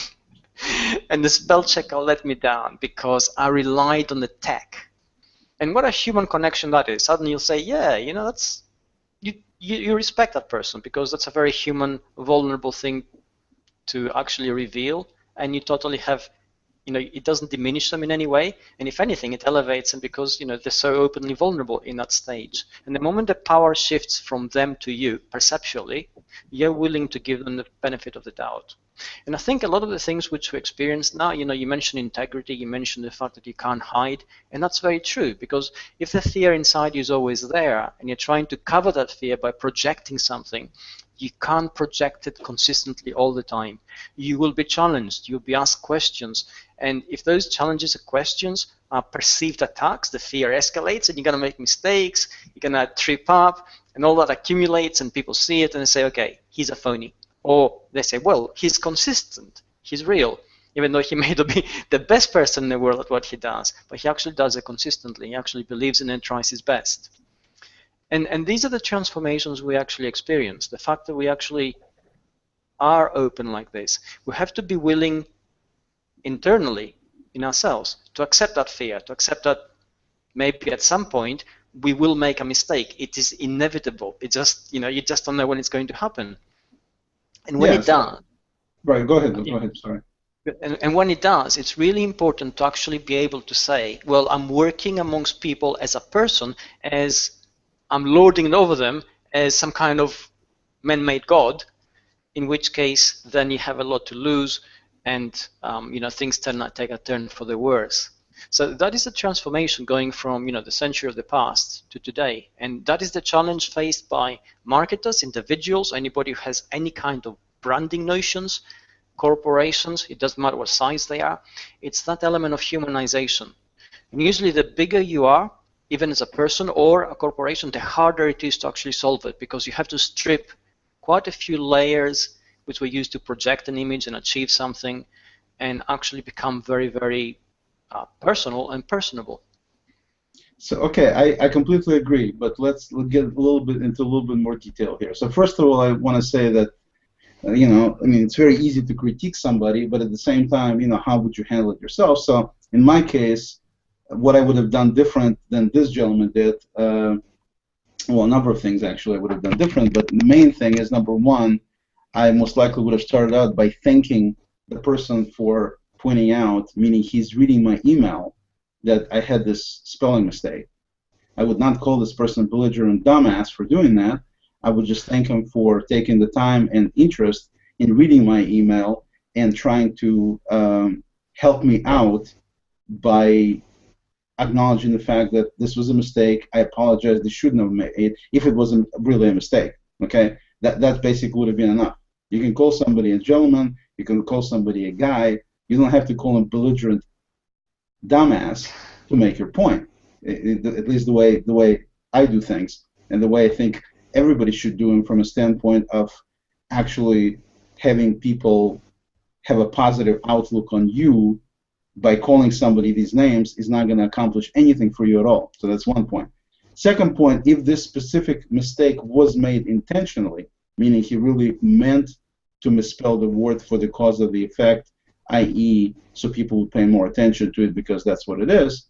and the spell checker let me down because I relied on the tech. And what a human connection that is. Suddenly you'll say, yeah, that's you respect that person because that's a very human, vulnerable thing to actually reveal, and you totally have, it doesn't diminish them in any way, and if anything, it elevates them because, they're so openly vulnerable in that stage. And the moment the power shifts from them to you, perceptually, you're willing to give them the benefit of the doubt. And I think a lot of the things which we experience now, you mentioned integrity, you mentioned the fact that you can't hide, and that's very true, because if the fear inside you is always there, and you're trying to cover that fear by projecting something, you can't project it consistently all the time. You will be challenged, you'll be asked questions, and if those challenges or questions are perceived attacks, the fear escalates and you're going to make mistakes, you're going to trip up, and all that accumulates and people see it and they say, okay, he's a phony. Or they say, well, he's consistent, he's real, even though he may not be the best person in the world at what he does, but he actually does it consistently, he actually believes in it and tries his best. And these are the transformations we actually experience, the fact that we actually are open like this. We have to be willing internally in ourselves to accept that fear, to accept that maybe at some point we will make a mistake. It is inevitable. It just, you just don't know when it's going to happen. And when it does... Right, go ahead, sorry. And when it does, it's really important to actually be able to say, well, I'm working amongst people as a person, as I'm lording it over them as some kind of man-made god, in which case then you have a lot to lose, and things take a turn for the worse. So that is the transformation going from the century of the past to today, and that is the challenge faced by marketers, individuals, anybody who has any kind of branding notions, corporations. It doesn't matter what size they are. It's that element of humanization, and usually the bigger you are, even as a person or a corporation, the harder it is to actually solve it, because you have to strip quite a few layers which were used to project an image and achieve something, and actually become very, very personal and personable. So, okay, I completely agree, but let's get into a little bit more detail here. So first of all, I want to say that, it's very easy to critique somebody, but at the same time, how would you handle it yourself? So in my case, what I would have done different than this gentleman did, well, a number of things actually I would have done different, but the main thing is, number one, I most likely would have started out by thanking the person for pointing out, meaning he's reading my email, that I had this spelling mistake. I would not call this person belligerent dumbass for doing that. I would just thank him for taking the time and interest in reading my email and trying to help me out by acknowledging the fact that this was a mistake. I apologize. They shouldn't have made it if it wasn't really a mistake. Okay, that basically would have been enough. You can call somebody a gentleman. You can call somebody a guy. You don't have to call him belligerent dumbass to make your point. At least the way I do things, and the way I think everybody should do them from a standpoint of actually having people have a positive outlook on you. By calling somebody these names is not going to accomplish anything for you at all. So that's one point. Second point, if this specific mistake was made intentionally, meaning he really meant to misspell the word for the cause of the effect, i.e., so people would pay more attention to it because that's what it is,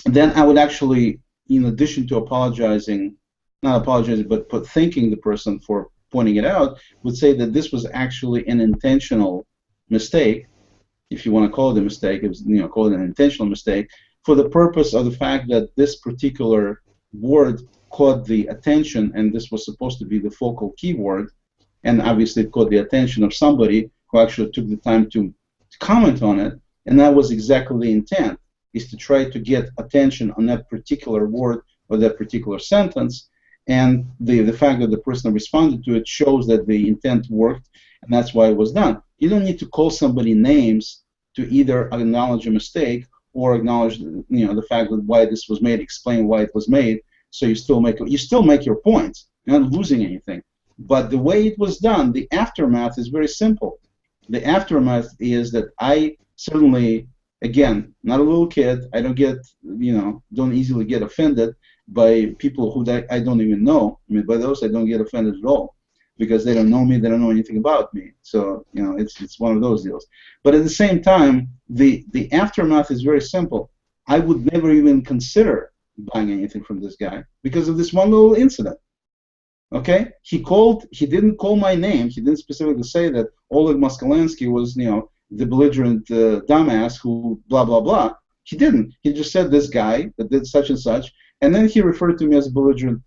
then I would actually, in addition to apologizing, not apologizing, but thanking the person for pointing it out, would say that this was actually an intentional mistake. If you want to call it a mistake, it was, call it an intentional mistake, for the purpose of the fact that this particular word caught the attention, and this was supposed to be the focal keyword, and obviously it caught the attention of somebody who actually took the time to comment on it, and that was exactly the intent, is to try to get attention on that particular word or that particular sentence, and the fact that the person responded to it shows that the intent worked, and that's why it was done. You don't need to call somebody names to either acknowledge a mistake or acknowledge, the fact that why this was made, explain why it was made. So you still make your points. You're not losing anything. But the way it was done, the aftermath is very simple. The aftermath is that I certainly, again, not a little kid. I don't get, don't easily get offended by people who I don't even know. I mean, by those I don't get offended at all, because they don't know me, they don't know anything about me. So, it's one of those deals. But at the same time, the aftermath is very simple. I would never even consider buying anything from this guy because of this one little incident. Okay? He didn't call my name. He didn't specifically say that Oleg Moskalansky was, the belligerent dumbass who blah, blah, blah. He didn't. He just said this guy that did such and such, and then he referred to me as a belligerent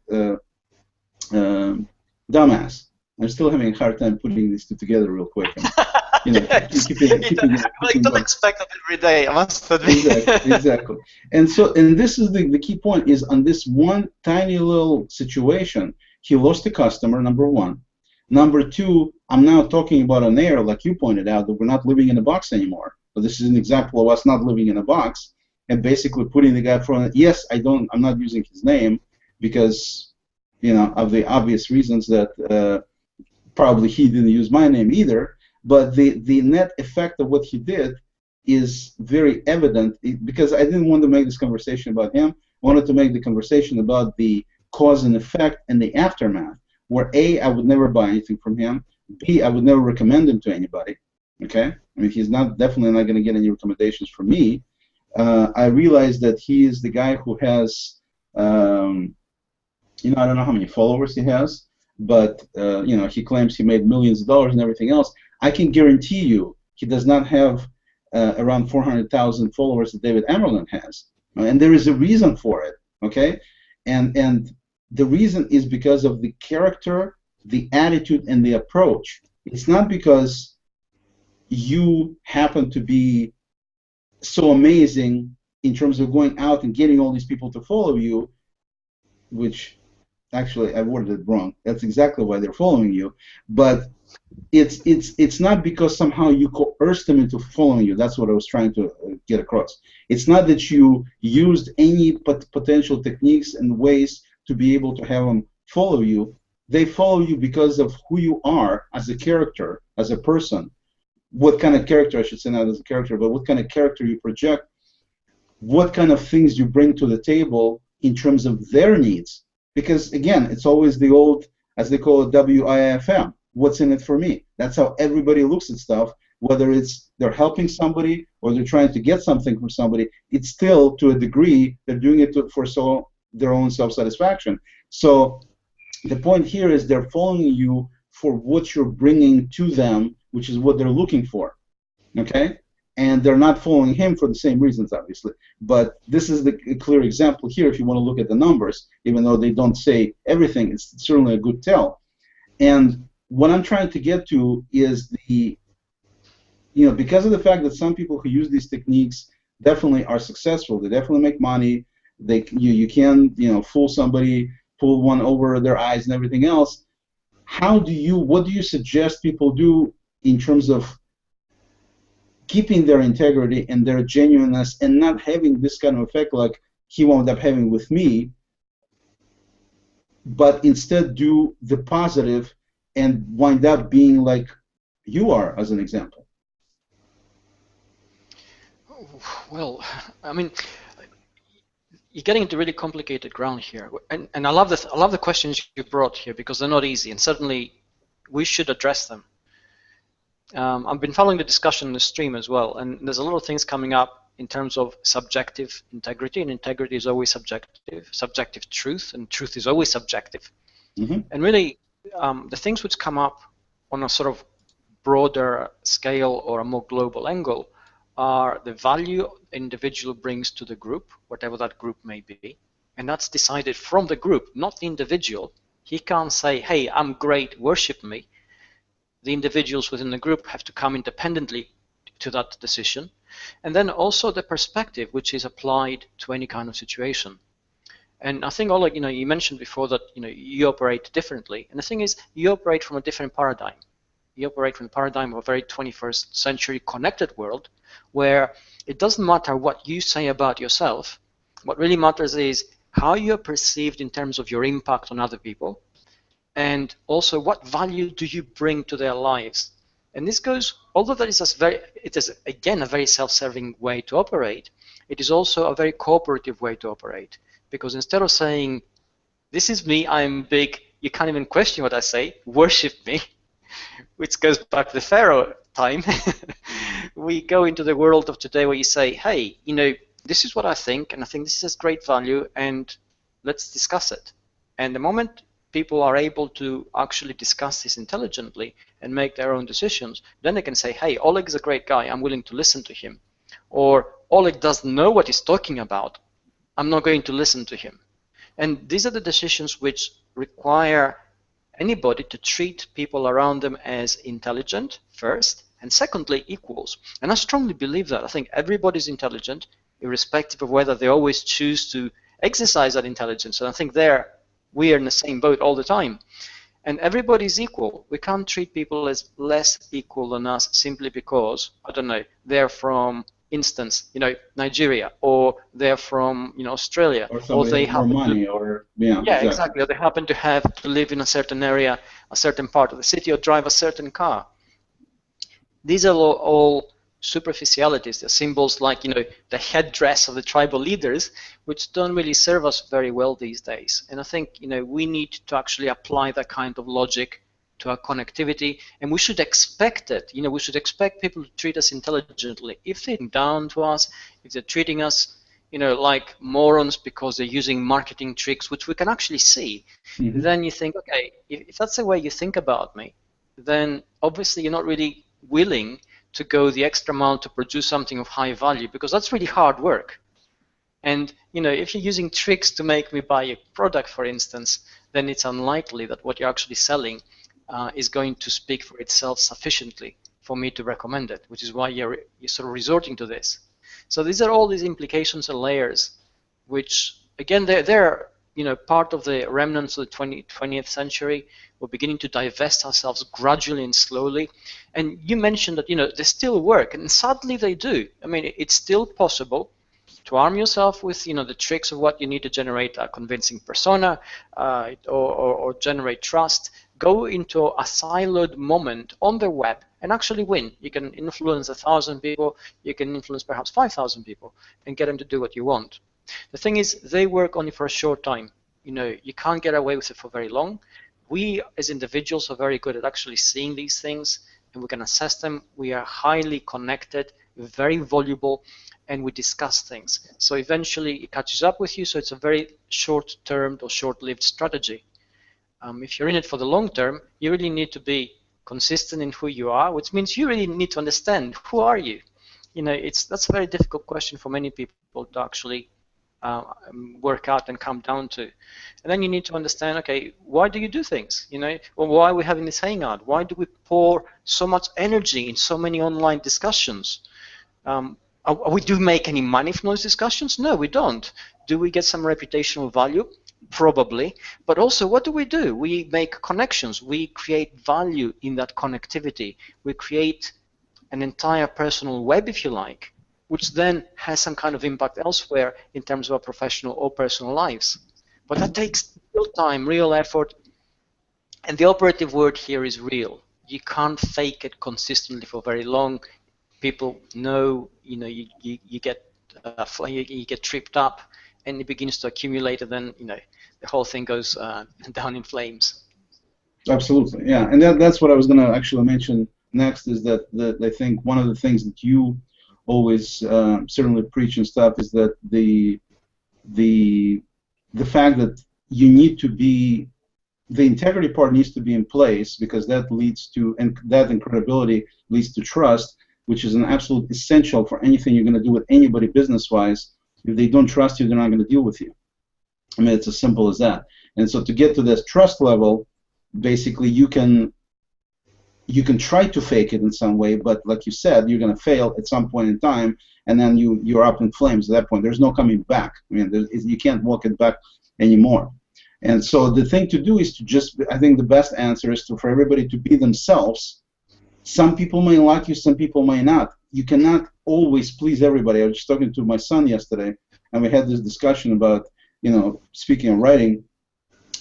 dumbass. I'm still having a hard time putting these two together real quick. And, don't expect that every day, I must admit. Exactly. And this is the key point, is on this one tiny little situation, he lost a customer, number one. Number two, I'm now talking about an air, like you pointed out, that we're not living in a box anymore. But this is an example of us not living in a box and basically putting the guy in front of it. Yes, I'm not using his name because, of the obvious reasons that probably he didn't use my name either, but the net effect of what he did is very evident, because I didn't want to make this conversation about him. I wanted to make the conversation about the cause and effect and the aftermath, where A, I would never buy anything from him, B, I would never recommend him to anybody. Okay? I mean, he's definitely not going to get any recommendations from me. I realized that he is the guy who has, I don't know how many followers he has, but he claims he made millions of dollars and everything else. I can guarantee you he does not have around 400,000 followers that David Amerland has, and there is a reason for it. Okay, and the reason is because of the character, the attitude, and the approach. It's not because you happen to be so amazing in terms of going out and getting all these people to follow you, which actually I worded it wrong. That's exactly why they're following you. But it's not because somehow you coerced them into following you. That's what I was trying to get across. It's not that you used any potential techniques and ways to be able to have them follow you. They follow you because of who you are as a character, as a person. What kind of character, I should say, not as a character, but what kind of character you project, what kind of things you bring to the table in terms of their needs. Because, again, it's always the old, as they call it, WIFM. What's in it for me? That's how everybody looks at stuff, whether it's they're helping somebody or they're trying to get something from somebody. It's still, to a degree, they're doing it for their own self-satisfaction. So the point here is they're following you for what you're bringing to them, which is what they're looking for. Okay? and they're not following him for the same reasons, obviously. But this is the clear example here. If you want to look at the numbers, even though they don't say everything, it's certainly a good tell. And what I'm trying to get to is because of the fact that some people who use these techniques definitely are successful, they definitely make money. You can fool somebody, pull one over their eyes and everything else. What do you suggest people do in terms of keeping their integrity and their genuineness and not having this kind of effect like he wound up having with me, but instead do the positive and wind up being like you are, as an example? Well, I mean, you're getting into really complicated ground here, and I love the questions you brought here because they're not easy, and certainly we should address them. I've been following the discussion in the stream as well, and there's a lot of things coming up in terms of subjective integrity, and integrity is always subjective truth, and truth is always subjective. Mm-hmm. And really, the things which come up on a sort of broader scale or a more global angle are the value an individual brings to the group, whatever that group may be, and that's decided from the group, not the individual. He can't say, hey, I'm great, worship me. The individuals within the group have to come independently to that decision. And then also the perspective which is applied to any kind of situation. And I think, Oleg, you mentioned before that you operate differently. And the thing is, you operate from a different paradigm. You operate from the paradigm of a very 21st century connected world where it doesn't matter what you say about yourself. What really matters is how you're perceived in terms of your impact on other people, and also what value do you bring to their lives. And this goes, although it is again a very self-serving way to operate, it is also a very cooperative way to operate, because instead of saying, this is me, I'm big, you can't even question what I say, worship me, which goes back to the Pharaoh time, we go into the world of today where you say, hey, this is what I think, and I think this has great value, and let's discuss it. And the moment people are able to actually discuss this intelligently and make their own decisions, then they can say, hey, Oleg is a great guy, I'm willing to listen to him. Or Oleg doesn't know what he's talking about, I'm not going to listen to him. And these are the decisions which require anybody to treat people around them as intelligent first, and secondly, equals. And I strongly believe that. I think everybody's intelligent, irrespective of whether they always choose to exercise that intelligence. And I think we are in the same boat all the time. And everybody's equal. We can't treat people as less equal than us simply because, I don't know, they're from, instance, Nigeria, or they're from, Australia, or they have more money, exactly. Or they happen to have to live in a certain area, a certain part of the city, or drive a certain car. These are all superficialities. They're symbols like, the headdress of the tribal leaders, which don't really serve us very well these days. And I think, we need to actually apply that kind of logic to our connectivity, and we should expect it. We should expect people to treat us intelligently. If they're down to us, if they're treating us, like morons because they're using marketing tricks, which we can actually see, mm-hmm. then you think, okay, if that's the way you think about me, then obviously you're not really willing to go the extra mile to produce something of high value, because that's really hard work. And if you're using tricks to make me buy a product, for instance, then it's unlikely that what you're actually selling is going to speak for itself sufficiently for me to recommend it, which is why you're sort of resorting to this. So these are all these implications and layers, which again they're part of the remnants of the 20th century. We're beginning to divest ourselves gradually and slowly. And you mentioned that they still work, and sadly they do. I mean, it's still possible to arm yourself with the tricks of what you need to generate a convincing persona or generate trust. Go into a siloed moment on the web and actually win. You can influence 1,000 people, you can influence perhaps 5,000 people and get them to do what you want. The thing is, they work only for a short time. You can't get away with it for very long. We as individuals are very good at actually seeing these things, and we can assess them. We are highly connected, very voluble, and we discuss things. So eventually it catches up with you, so it's a very short-term or short-lived strategy. If you're in it for the long term, you really need to be consistent in who you are, which means you really need to understand who are you. that's a very difficult question for many people to actually work out and come down to. And then you need to understand, okay, why do you do things? Or why are we having this hangout? Why do we pour so much energy in so many online discussions? We do make any money from those discussions? No, we don't. Do we get some reputational value? Probably. But also, what do? We make connections. We create value in that connectivity. We create an entire personal web, if you like, which then has some kind of impact elsewhere in terms of our professional or personal lives. But that takes real time, real effort, and the operative word here is real. You can't fake it consistently for very long. People know, you get tripped up, and it begins to accumulate, and then the whole thing goes down in flames. Absolutely, yeah, and that's what I was going to actually mention next. Is that I think one of the things that you always certainly preach and stuff is that the fact that you need to be, the integrity part needs to be in place, because that leads to, and that credibility leads to trust, which is an absolute essential for anything you're going to do with anybody business-wise. If they don't trust you, they're not going to deal with you. I mean, it's as simple as that. And so to get to this trust level, basically you can try to fake it in some way, but like you said, you're going to fail at some point in time, and then you're up in flames at that point. There's no coming back. I mean, you can't walk it back anymore. And so the thing to do is to just, I think the best answer is for everybody to be themselves. Some people may like you, some people may not. You cannot always please everybody. I was just talking to my son yesterday, and we had this discussion about, speaking of writing,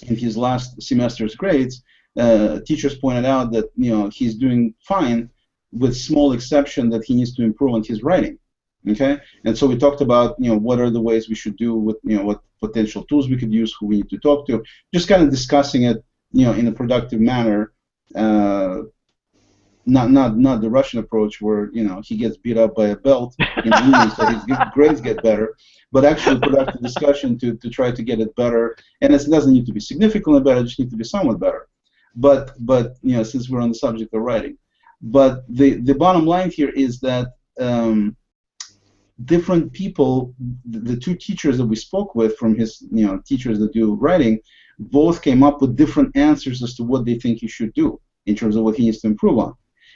in his last semester's grades, teachers pointed out that he's doing fine, with small exception that he needs to improve on his writing. Okay, and so we talked about what are the ways we should do with what potential tools we could use, who we need to talk to, just kind of discussing it in a productive manner. Not the Russian approach where he gets beat up by a belt so his grades get better, but actually productive discussion to try to get it better. And it doesn't need to be significantly better; it just needs to be somewhat better. But since we're on the subject of writing, but the bottom line here is that different people, the two teachers that we spoke with from his teachers that do writing, both came up with different answers as to what they think he should do in terms of what he needs to improve on.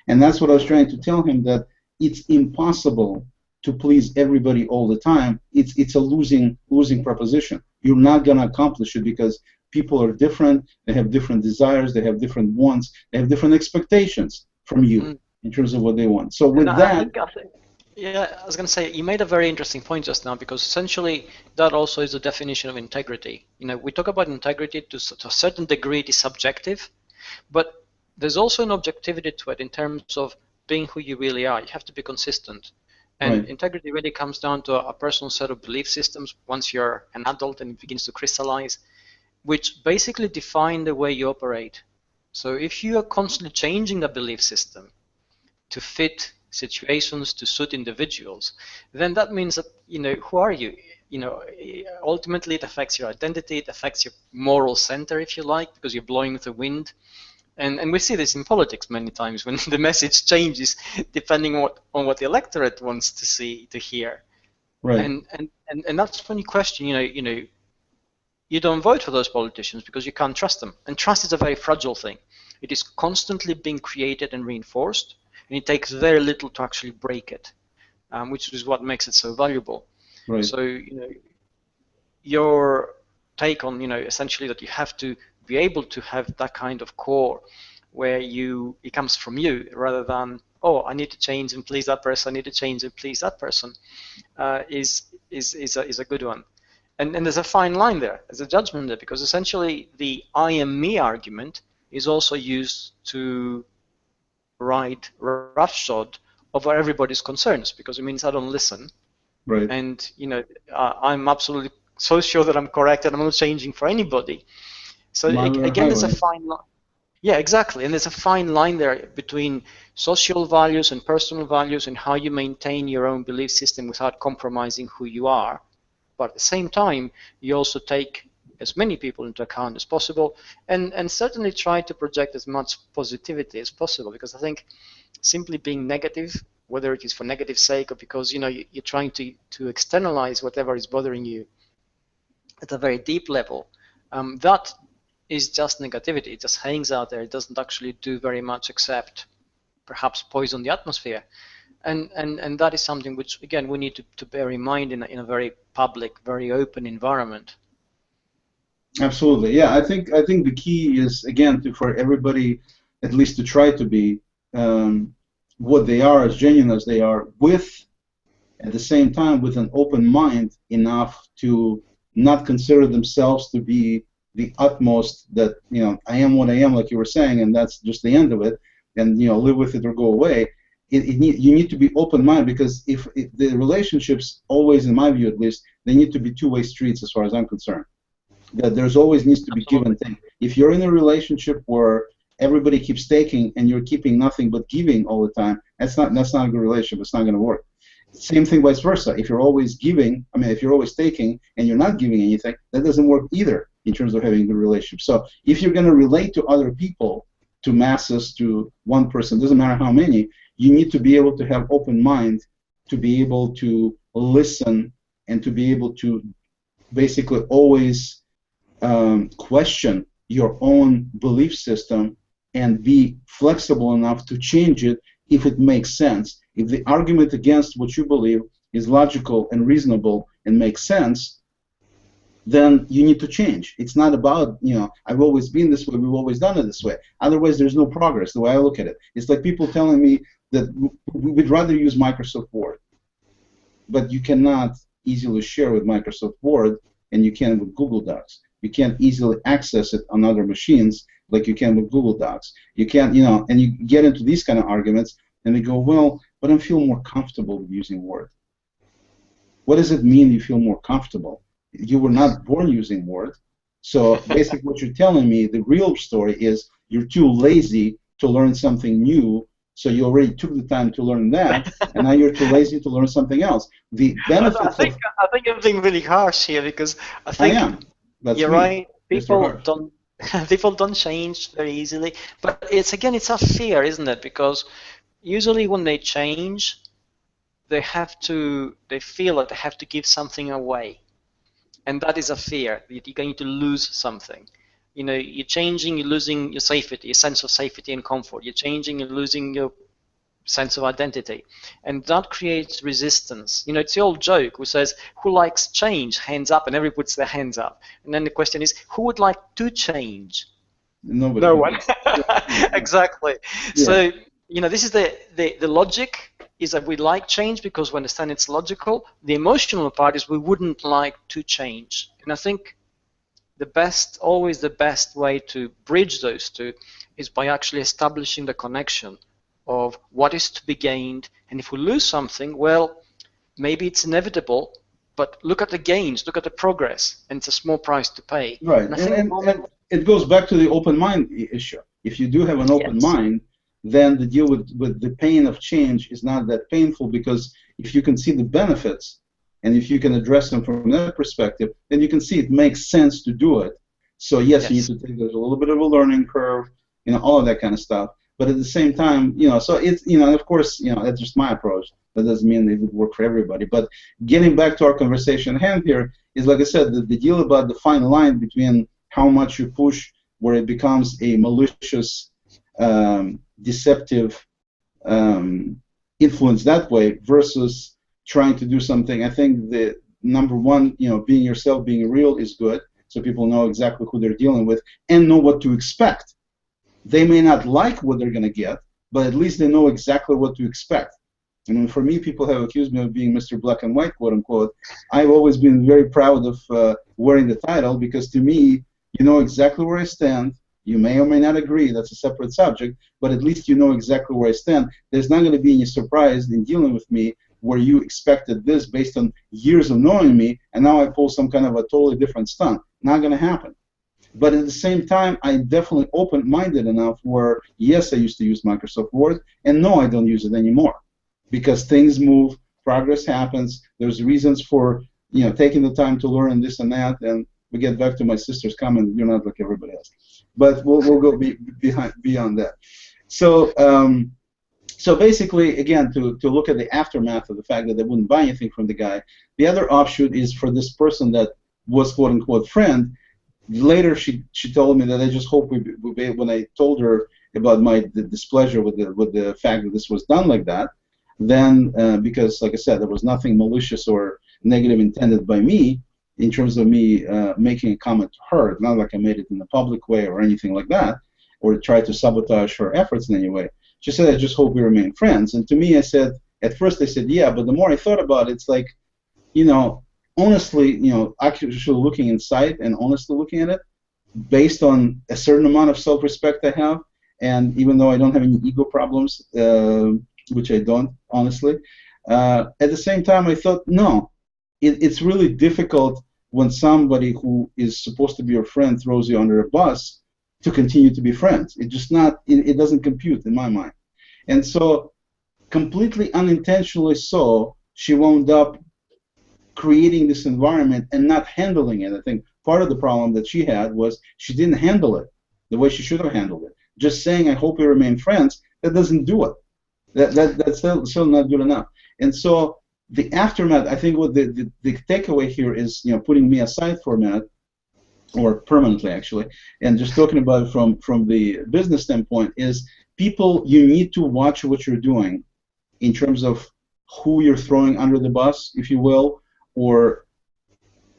And that's what I was trying to tell him, that it's impossible to please everybody all the time. It's a losing proposition. You're not going to accomplish it, because people are different. They have different desires. They have different wants. They have different expectations from you in terms of what they want. So with that, yeah, I was going to say, you made a very interesting point just now, because essentially that also is the definition of integrity. We talk about integrity to a certain degree. It is subjective, but there's also an objectivity to it in terms of being who you really are. You have to be consistent. And right. Integrity really comes down to a personal set of belief systems once you're an adult and it begins to crystallize, which basically define the way you operate. So if you are constantly changing the belief system to fit situations, to suit individuals, then that means that, who are you? Ultimately it affects your identity, it affects your moral center, if you like, because you're blowing with the wind. And we see this in politics many times when the message changes depending on what the electorate wants to hear. Right. And that's when you question, you don't vote for those politicians because you can't trust them. And trust is a very fragile thing. It is constantly being created and reinforced, and it takes very little to actually break it, which is what makes it so valuable. Right. So, your take on, essentially that you have to be able to have that kind of core where it comes from you, rather than, oh, I need to change and please that person, I need to change and please that person, is a good one. And there's a fine line there, there's a judgment there, because essentially the I am me argument is also used to ride roughshod over everybody's concerns, because it means I don't listen. Right. And I'm absolutely so sure that I'm correct and I'm not changing for anybody. So again, there's a fine line. Yeah, exactly. And there's a fine line there between social values and personal values and how you maintain your own belief system without compromising who you are. But at the same time, you also take as many people into account as possible, and certainly try to project as much positivity as possible, because I think simply being negative whether it is for negative sake or because you're trying to externalize whatever is bothering you at a very deep level, that is just negativity. It just hangs out there. It doesn't actually do very much except perhaps poison the atmosphere. And that is something which, again, we need to bear in mind in a very public, very open environment. Absolutely, yeah. I think the key is, again, for everybody at least to try to be what they are, as genuine as they are, with, at the same time, with an open mind enough to not consider themselves to be the utmost, that I am what I am, like you were saying, and that's just the end of it, and live with it or go away. You need to be open-minded, because if the relationships, always, in my view at least, they need to be two-way streets as far as I'm concerned. That there's always needs to be give and take. If you're in a relationship where everybody keeps taking and you're keeping nothing but giving all the time, that's not a good relationship. It's not going to work. Same thing vice versa. If you're always giving, if you're always taking and you're not giving anything, that doesn't work either in terms of having a good relationship. So if you're going to relate to other people, to masses, to one person, doesn't matter how many, you need to be able to have open mind, to be able to listen, and to be able to basically always question your own belief system and be flexible enough to change it if it makes sense. If the argument against what you believe is logical and reasonable and makes sense, then you need to change. It's not about, I've always been this way, we've always done it this way. Otherwise, there's no progress, the way I look at it. It's like people telling me that we'd rather use Microsoft Word, but you cannot easily share with Microsoft Word, and you can with Google Docs. You can't easily access it on other machines like you can with Google Docs. You can't, and you get into these kind of arguments, and they go, well, but I feel more comfortable with using Word. What does it mean you feel more comfortable? You were not born using Word. So basically what you're telling me, the real story is you're too lazy to learn something new, so you already took the time to learn that, and now you're too lazy to learn something else. The benefits I think I'm being really harsh here, because I think you're right. People don't change very easily, but it's a fear, isn't it? Because usually when they change, they feel that they have to give something away, and that is a fear that you're going to lose something. You're changing, you're losing your safety, your sense of safety and comfort. You're changing, you're losing your sense of identity, and that creates resistance. It's the old joke who says, who likes change? Hands up, and everybody puts their hands up. And then the question is, who would like to change? Nobody. No one. Exactly. Yeah. So this is the logic, is that we like change because we understand it's logical. The emotional part is we wouldn't like to change. And I think always the best way to bridge those two is by actually establishing the connection of what is to be gained, and if we lose something, well, maybe it's inevitable, but look at the gains, look at the progress, and it's a small price to pay. Right, and it goes back to the open mind issue. If you do have an open mind, then the deal with the pain of change is not that painful, because if you can see the benefits, and if you can address them from that perspective, then you can see it makes sense to do it. So yes, you need to take, there's a little bit of a learning curve, all of that kind of stuff. But at the same time, so it's, of course, that's just my approach. That doesn't mean it would work for everybody. But getting back to our conversation at hand here is, like I said, the deal about the fine line between how much you push, where it becomes a malicious, deceptive influence that way, versus trying to do something. I think the number one, being yourself, being real is good, so people know exactly who they're dealing with and know what to expect. They may not like what they're going to get, but at least they know exactly what to expect. For me, people have accused me of being Mr. Black and White, quote unquote. I've always been very proud of wearing the title, because to me, you know exactly where I stand. You may or may not agree, that's a separate subject, but at least you know exactly where I stand. There's not going to be any surprise in dealing with me where you expected this based on years of knowing me, and now I pull some kind of a totally different stunt. Not going to happen. But at the same time, I'm definitely open-minded enough where, yes, I used to use Microsoft Word, and no, I don't use it anymore. Because things move, progress happens, there's reasons for taking the time to learn this and that, and we get back to my sister's comment, you're not like everybody else. But we'll go beyond that. So So basically, again, to look at the aftermath of the fact that they wouldn't buy anything from the guy, the other offshoot is for this person that was quote unquote friend. Later, she told me that I just hope when I told her about my displeasure with the fact that this was done like that, then because like I said, there was nothing malicious or negative intended by me in terms of me making a comment to her. It's not like I made it in a public way or anything like that, or tried to sabotage her efforts in any way. She said, I just hope we remain friends. And to me, I said, at first I said, yeah, but the more I thought about it, it's like, honestly, actually looking inside and honestly looking at it, based on a certain amount of self-respect I have, and even though I don't have any ego problems, which I don't, honestly, at the same time, I thought, no, it's really difficult when somebody who is supposed to be your friend throws you under a bus to continue to be friends. It just not, it doesn't compute in my mind. And so, completely unintentionally so, she wound up creating this environment and not handling it. I think part of the problem that she had was she didn't handle it the way she should have handled it. Just saying, I hope we remain friends, that doesn't do it. That's still not good enough. And so, the aftermath, I think what the takeaway here is, putting me aside for a minute, or permanently actually, and just talking about it from the business standpoint, is people, you need to watch what you're doing in terms of who you're throwing under the bus, if you will, or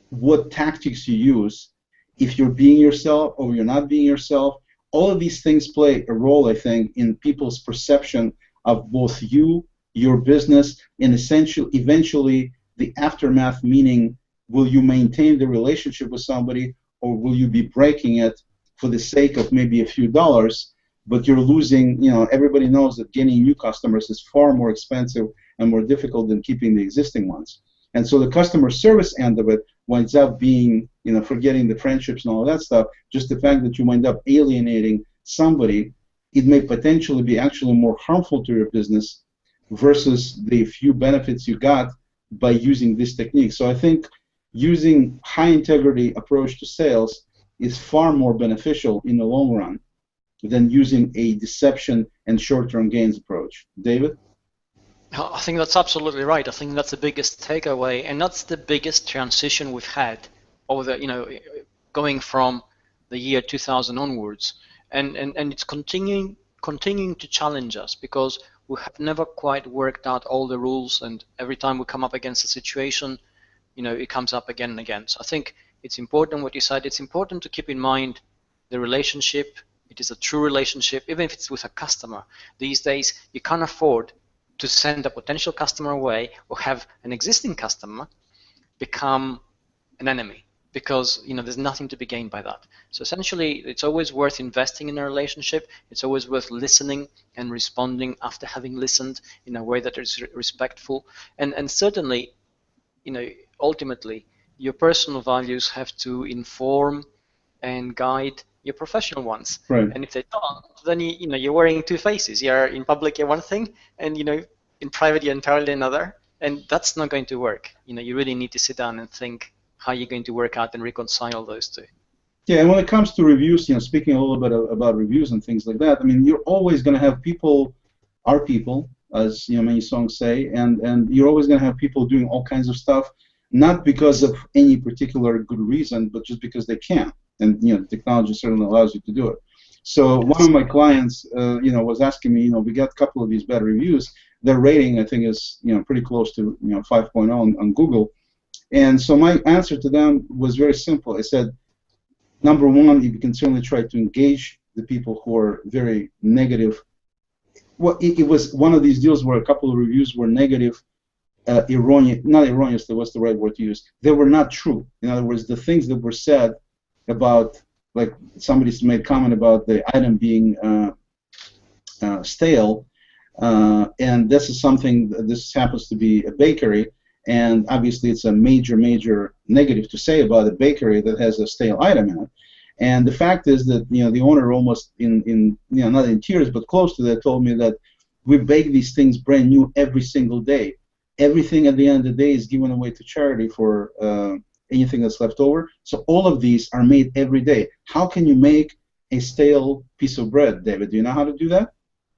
what tactics you use, if you're being yourself or you're not being yourself. All of these things play a role, I think, in people's perception of both you, your business, and eventually the aftermath, meaning will you maintain the relationship with somebody, or will you be breaking it for the sake of maybe a few dollars, but you're losing, everybody knows that getting new customers is far more expensive and more difficult than keeping the existing ones. And so the customer service end of it winds up being, forgetting the friendships and all of that stuff, just the fact that you wind up alienating somebody, it may potentially be actually more harmful to your business versus the few benefits you got by using this technique. So I think using high integrity approach to sales is far more beneficial in the long run than using a deception and short-term gains approach. David? I think that's absolutely right. I think that's the biggest takeaway, and that's the biggest transition we've had over the, going from the year 2000 onwards, and it's continuing to challenge us because we have never quite worked out all the rules, and every time we come up against a situation, it comes up again and again. So I think it's important what you said. It's important to keep in mind the relationship. It is a true relationship, even if it's with a customer. These days, you can't afford to send a potential customer away or have an existing customer become an enemy, because there's nothing to be gained by that. So essentially, it's always worth investing in a relationship. It's always worth listening and responding after having listened in a way that is respectful. And certainly, ultimately, your personal values have to inform and guide your professional ones. Right. And if they don't, then you're wearing two faces. You're in public, you're one thing, and in private, you're entirely another. And that's not going to work. You really need to sit down and think how you're going to work out and reconcile those two. Yeah, and when it comes to reviews, speaking a little bit about reviews and things like that, I mean, you're always going to have people, are people, as many songs say, and you're always going to have people doing all kinds of stuff, not because of any particular good reason, but just because they can. And technology certainly allows you to do it. So one of my clients, was asking me, we got a couple of these bad reviews. Their rating, I think, is pretty close to 5.0 on Google. And so my answer to them was very simple. I said, number one, you can certainly try to engage the people who are very negative. Well, it was one of these deals where a couple of reviews were negative, erroneous, not erroneous, that was the right word to use. They were not true. In other words, the things that were said about, like somebody's made comment about the item being stale, and this is something, this happens to be a bakery, and obviously it's a major negative to say about a bakery that has a stale item in it. And the fact is that the owner almost in not in tears but close to that told me that we bake these things brand new every single day. Everything at the end of the day is given away to charity for anything that's left over. So all of these are made every day. How can you make a stale piece of bread, David? Do you know how to do that?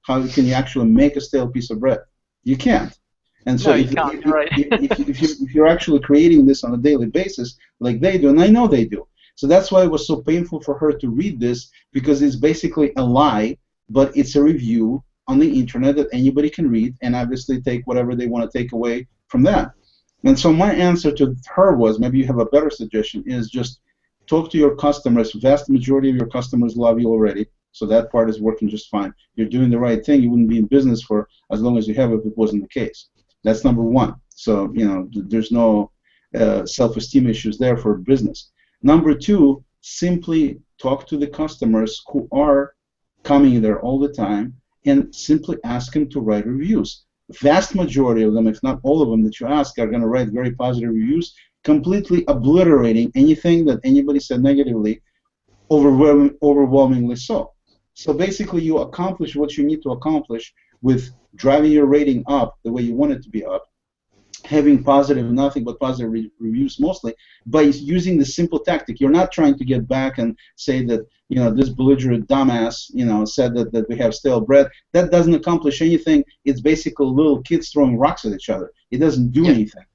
how can you actually make a stale piece of bread? You can't. And so No, you can't. You're right. if you're actually creating this on a daily basis, like they do, and I know they do, so that's why it was so painful for her to read this, because it's basically a lie, but it's a review on the internet that anybody can read and obviously take whatever they want to take away from that. And so my answer to her was, maybe you have a better suggestion, is just talk to your customers. Vast majority of your customers love you already, so that part is working just fine. You're doing the right thing. You wouldn't be in business for as long as you have if it wasn't the case. That's number one. So, you know, there's no self-esteem issues there for business. Number two, simply talk to the customers who are coming there all the time and simply ask them to write reviews. Vast majority of them, if not all of them that you ask, are going to write very positive reviews, completely obliterating anything that anybody said negatively, overwhelmingly so. So basically you accomplish what you need to accomplish with driving your rating up the way you want it to be up, having positive, nothing but positive reviews mostly, by using the simple tactic. You're not trying to get back and say that, you know, this belligerent dumbass, you know, said that we have stale bread. That doesn't accomplish anything. It's basically little kids throwing rocks at each other. It doesn't do anything.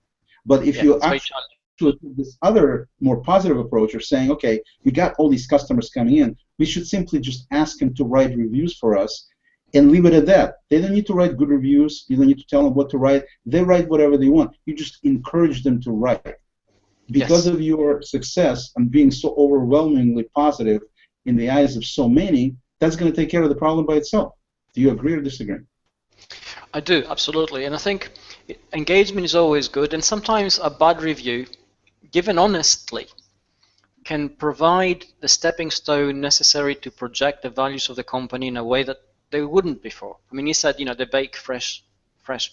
But if you actually do this other more positive approach, you're saying, okay, you got all these customers coming in, we should simply just ask them to write reviews for us and leave it at that. They don't need to write good reviews. You don't need to tell them what to write. They write whatever they want. You just encourage them to write. Because of your success and being so overwhelmingly positive in the eyes of so many, that's going to take care of the problem by itself. Do you agree or disagree? I do, absolutely. And I think engagement is always good, and sometimes a bad review, given honestly, can provide the stepping stone necessary to project the values of the company in a way that they wouldn't before. I mean, you said, you know, they bake fresh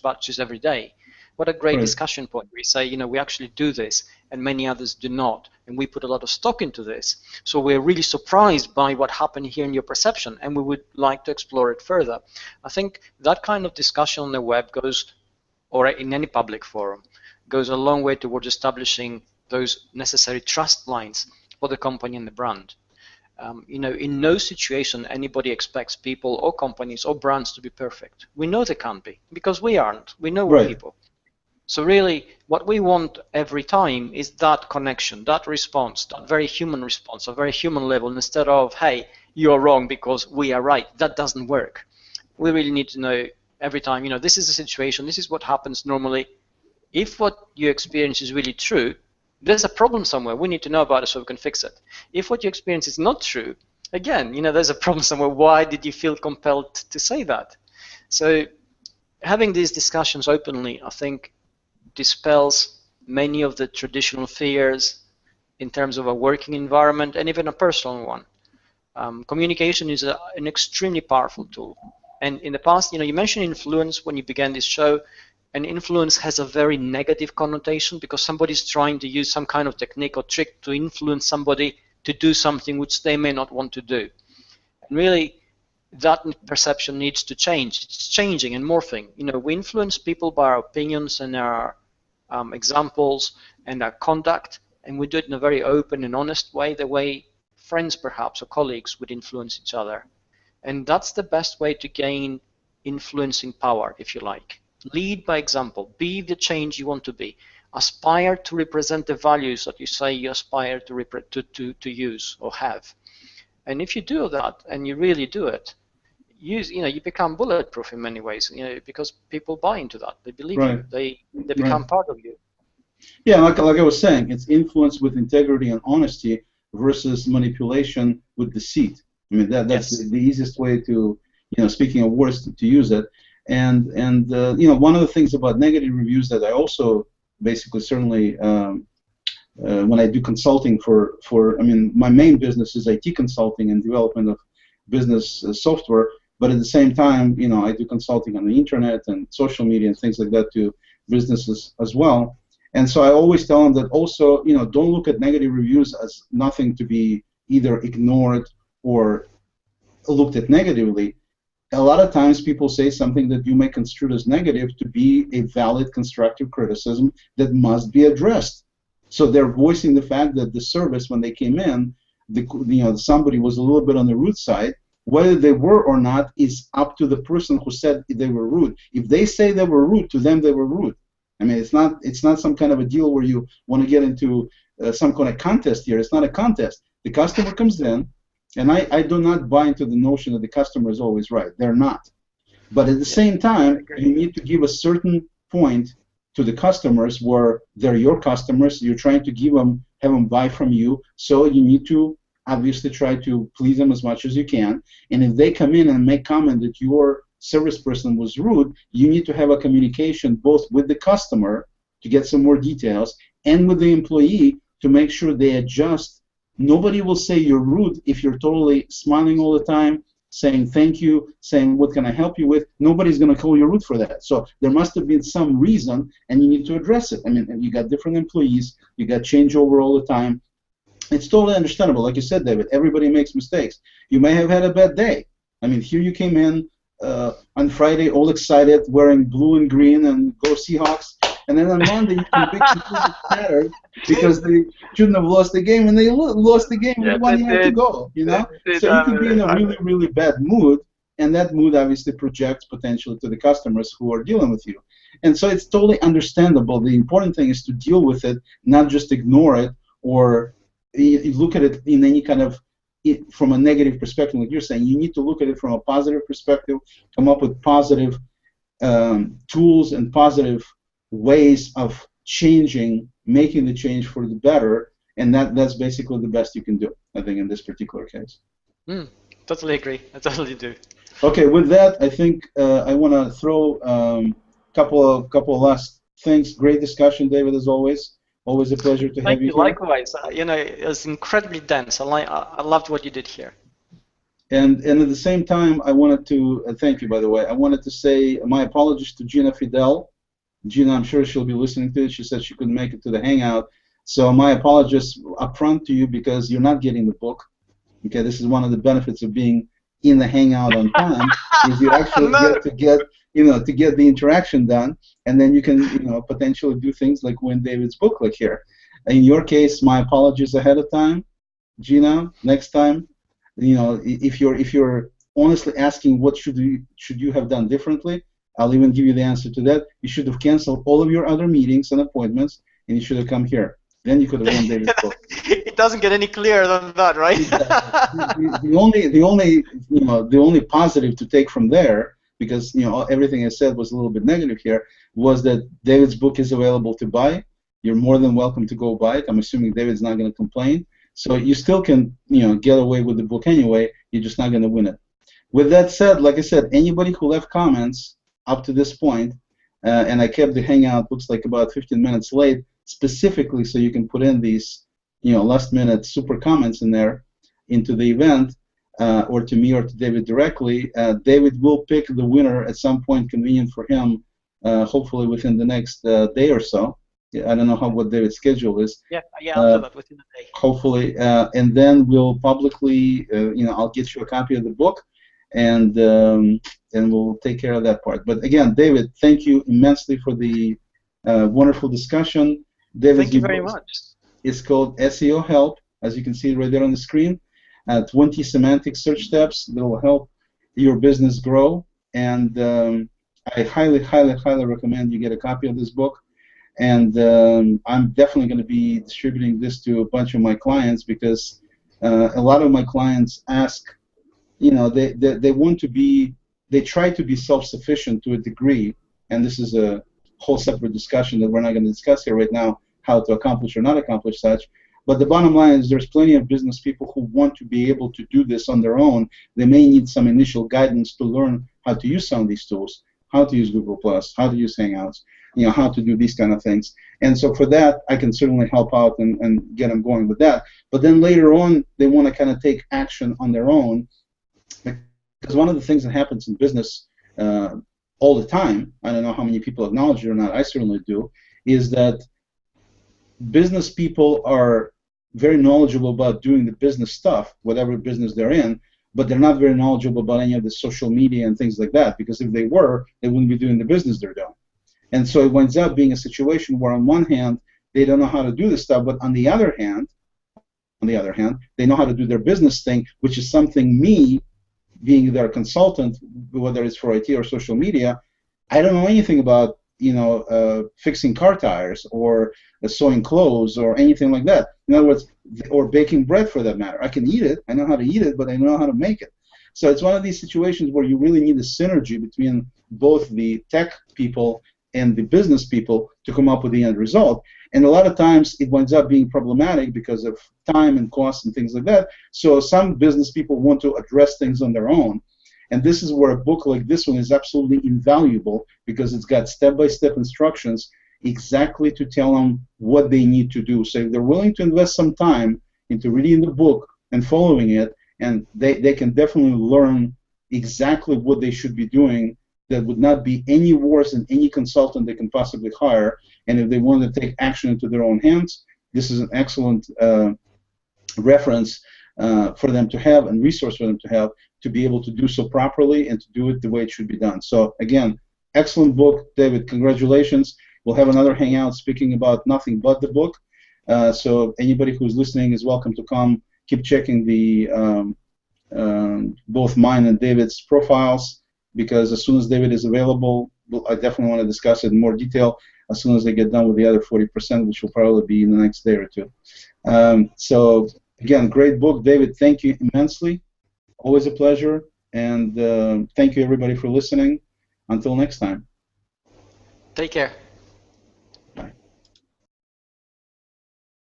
batches every day. What a great discussion point. We say, you know, we actually do this, and many others do not, and we put a lot of stock into this. So we're really surprised by what happened here in your perception, and we would like to explore it further. I think that kind of discussion on the web goes, or in any public forum, goes a long way towards establishing those necessary trust lines for the company and the brand. You know, in no situation anybody expects people or companies or brands to be perfect. We know they can't be, because we aren't. We know we're people. So really, what we want every time is that connection, that response, that very human response, a very human level, instead of, hey, you're wrong because we are right. That doesn't work. We really need to know every time, you know, this is the situation, this is what happens normally. If what you experience is really true, there's a problem somewhere. We need to know about it so we can fix it. If what you experience is not true, again, you know, there's a problem somewhere. Why did you feel compelled to say that? So having these discussions openly, I think, dispels many of the traditional fears in terms of a working environment and even a personal one. Communication is an extremely powerful tool. And in the past, you know, you mentioned influence when you began this show. And influence has a very negative connotation because somebody's trying to use some kind of technique or trick to influence somebody to do something which they may not want to do. And really, that perception needs to change. It's changing and morphing. You know, we influence people by our opinions and our examples and our conduct, and we do it in a very open and honest way, the way friends perhaps or colleagues would influence each other. And that's the best way to gain influencing power, if you like. Lead by example. Be the change you want to be. Aspire to represent the values that you say you aspire to use or have. And if you do that, and you really do it, you become bulletproof in many ways. You know, because people buy into that. They believe you. They become part of you. Yeah, like I was saying, it's influence with integrity and honesty versus manipulation with deceit. I mean, that's the easiest way to, you know, speaking of words, to use it. And you know, one of the things about negative reviews that I also basically certainly when I do consulting for I mean, my main business is IT consulting and development of business software, but at the same time, you know, I do consulting on the internet and social media and things like that to businesses as well. And so I always tell them that also, you know, don't look at negative reviews as nothing to be either ignored or looked at negatively. A lot of times people say something that you may construe as negative to be a valid constructive criticism that must be addressed. So they're voicing the fact that the service, when they came in, you know, somebody was a little bit on the rude side, Whether they were or not is up to the person who said they were rude. If they say they were rude, to them they were rude. I mean, it's not some kind of a deal where you want to get into some kind of contest here. It's not a contest. The customer comes in, and I do not buy into the notion that the customer is always right. They're not. But at the same time, you need to give a certain point to the customers where they're your customers. You're trying to have them buy from you, so you need to obviously try to please them as much as you can. And if they come in and make comment that your service person was rude, you need to have a communication both with the customer to get some more details and with the employee to make sure they adjust. Nobody will say you're rude if you're totally smiling all the time, saying thank you, saying what can I help you with. Nobody's going to call you rude for that. So there must have been some reason, and you need to address it. I mean, you got different employees, you got changeover all the time. It's totally understandable. Like you said, David, everybody makes mistakes. You may have had a bad day. I mean, here you came in on Friday all excited, wearing blue and green and go Seahawks, and then on Monday you can be completely shattered because they shouldn't have lost the game, and they lost the game with 1 year to go, you know? So you can be in a really, really bad mood, and that mood obviously projects potentially to the customers who are dealing with you. And so it's totally understandable. The important thing is to deal with it, not just ignore it or you look at it in any kind of from a negative perspective, like you're saying. You need to look at it from a positive perspective, come up with positive tools and positive ways of changing, making the change for the better, and that's basically the best you can do, I think, in this particular case. Totally agree. I totally do. Okay, with that, I think I want to throw a couple of last things. Great discussion, David, as always. Always a pleasure to have you here. Likewise. You know, it was incredibly dense. I loved what you did here. And at the same time, I wanted to thank you, by the way. I wanted to say my apologies to Gina Fidel. Gina, I'm sure she'll be listening to it. She said she couldn't make it to the hangout. So my apologies up front to you because you're not getting the book. Okay, this is one of the benefits of being in the hangout on time is you actually get the interaction done, and then you can potentially do things like win David's book like here. In your case, my apologies ahead of time, Gina. Next time, if you're honestly asking what should you have done differently, I'll even give you the answer to that. You should have canceled all of your other meetings and appointments, and you should have come here. Then you could have won David's book. It doesn't get any clearer than that, right? the only positive to take from there, because everything I said was a little bit negative here, was that David's book is available to buy. You're more than welcome to go buy it. I'm assuming David's not going to complain, so you still can get away with the book anyway. You're just not going to win it. With that said, like I said, anybody who left comments up to this point, and I kept the hangout looks like about 15 minutes late, specifically so you can put in these last minute super comments in there into the event, or to me or to David directly. David will pick the winner at some point convenient for him, hopefully within the next day or so. I don't know what David's schedule is. Yeah, I'll do that within a day. Hopefully, and then we'll publicly, I'll get you a copy of the book, and we'll take care of that part. But again, David, thank you immensely for the wonderful discussion. David, thank you very much. It's called SEO Help, as you can see right there on the screen. 20 semantic search steps that will help your business grow. And I highly, highly, highly recommend you get a copy of this book. And I'm definitely going to be distributing this to a bunch of my clients because a lot of my clients ask, they want to be, they try to be self-sufficient to a degree. And this is a whole separate discussion that we're not going to discuss here right now, how to accomplish or not accomplish such. But the bottom line is there's plenty of business people who want to be able to do this on their own. They may need some initial guidance to learn how to use some of these tools, how to use Google+, how to use Hangouts, how to do these kind of things. And so for that, I can certainly help out and get them going with that. But then later on, they want to kind of take action on their own. Because one of the things that happens in business all the time, I don't know how many people acknowledge it or not, I certainly do, is that business people are very knowledgeable about doing the business stuff, whatever business they're in, but they're not very knowledgeable about any of the social media and things like that, because if they were, they wouldn't be doing the business they're doing. And so it winds up being a situation where on one hand, they don't know how to do this stuff, but on the other hand, they know how to do their business thing, which is something me, being their consultant, whether it's for IT or social media, I don't know anything about fixing car tires or sewing clothes or anything like that. In other words, or baking bread for that matter. I can eat it. I know how to eat it, but I know how to make it. So it's one of these situations where you really need a synergy between both the tech people and the business people to come up with the end result. And a lot of times it winds up being problematic because of time and cost and things like that. So some business people want to address things on their own. And this is where a book like this one is absolutely invaluable, because it's got step-by-step instructions exactly to tell them what they need to do. So if they're willing to invest some time into reading the book and following it, and they can definitely learn exactly what they should be doing that would not be any worse than any consultant they can possibly hire. And if they want to take action into their own hands, this is an excellent reference for them to have and resource for them to have to be able to do so properly and to do it the way it should be done. So again, excellent book, David. Congratulations. We'll have another hangout speaking about nothing but the book. So anybody who's listening is welcome to come. Keep checking the both mine and David's profiles, because as soon as David is available, I definitely want to discuss it in more detail as soon as they get done with the other 40%, which will probably be in the next day or two. So again, great book, David. Thank you immensely. Always a pleasure. And thank you, everybody, for listening. Until next time. Take care.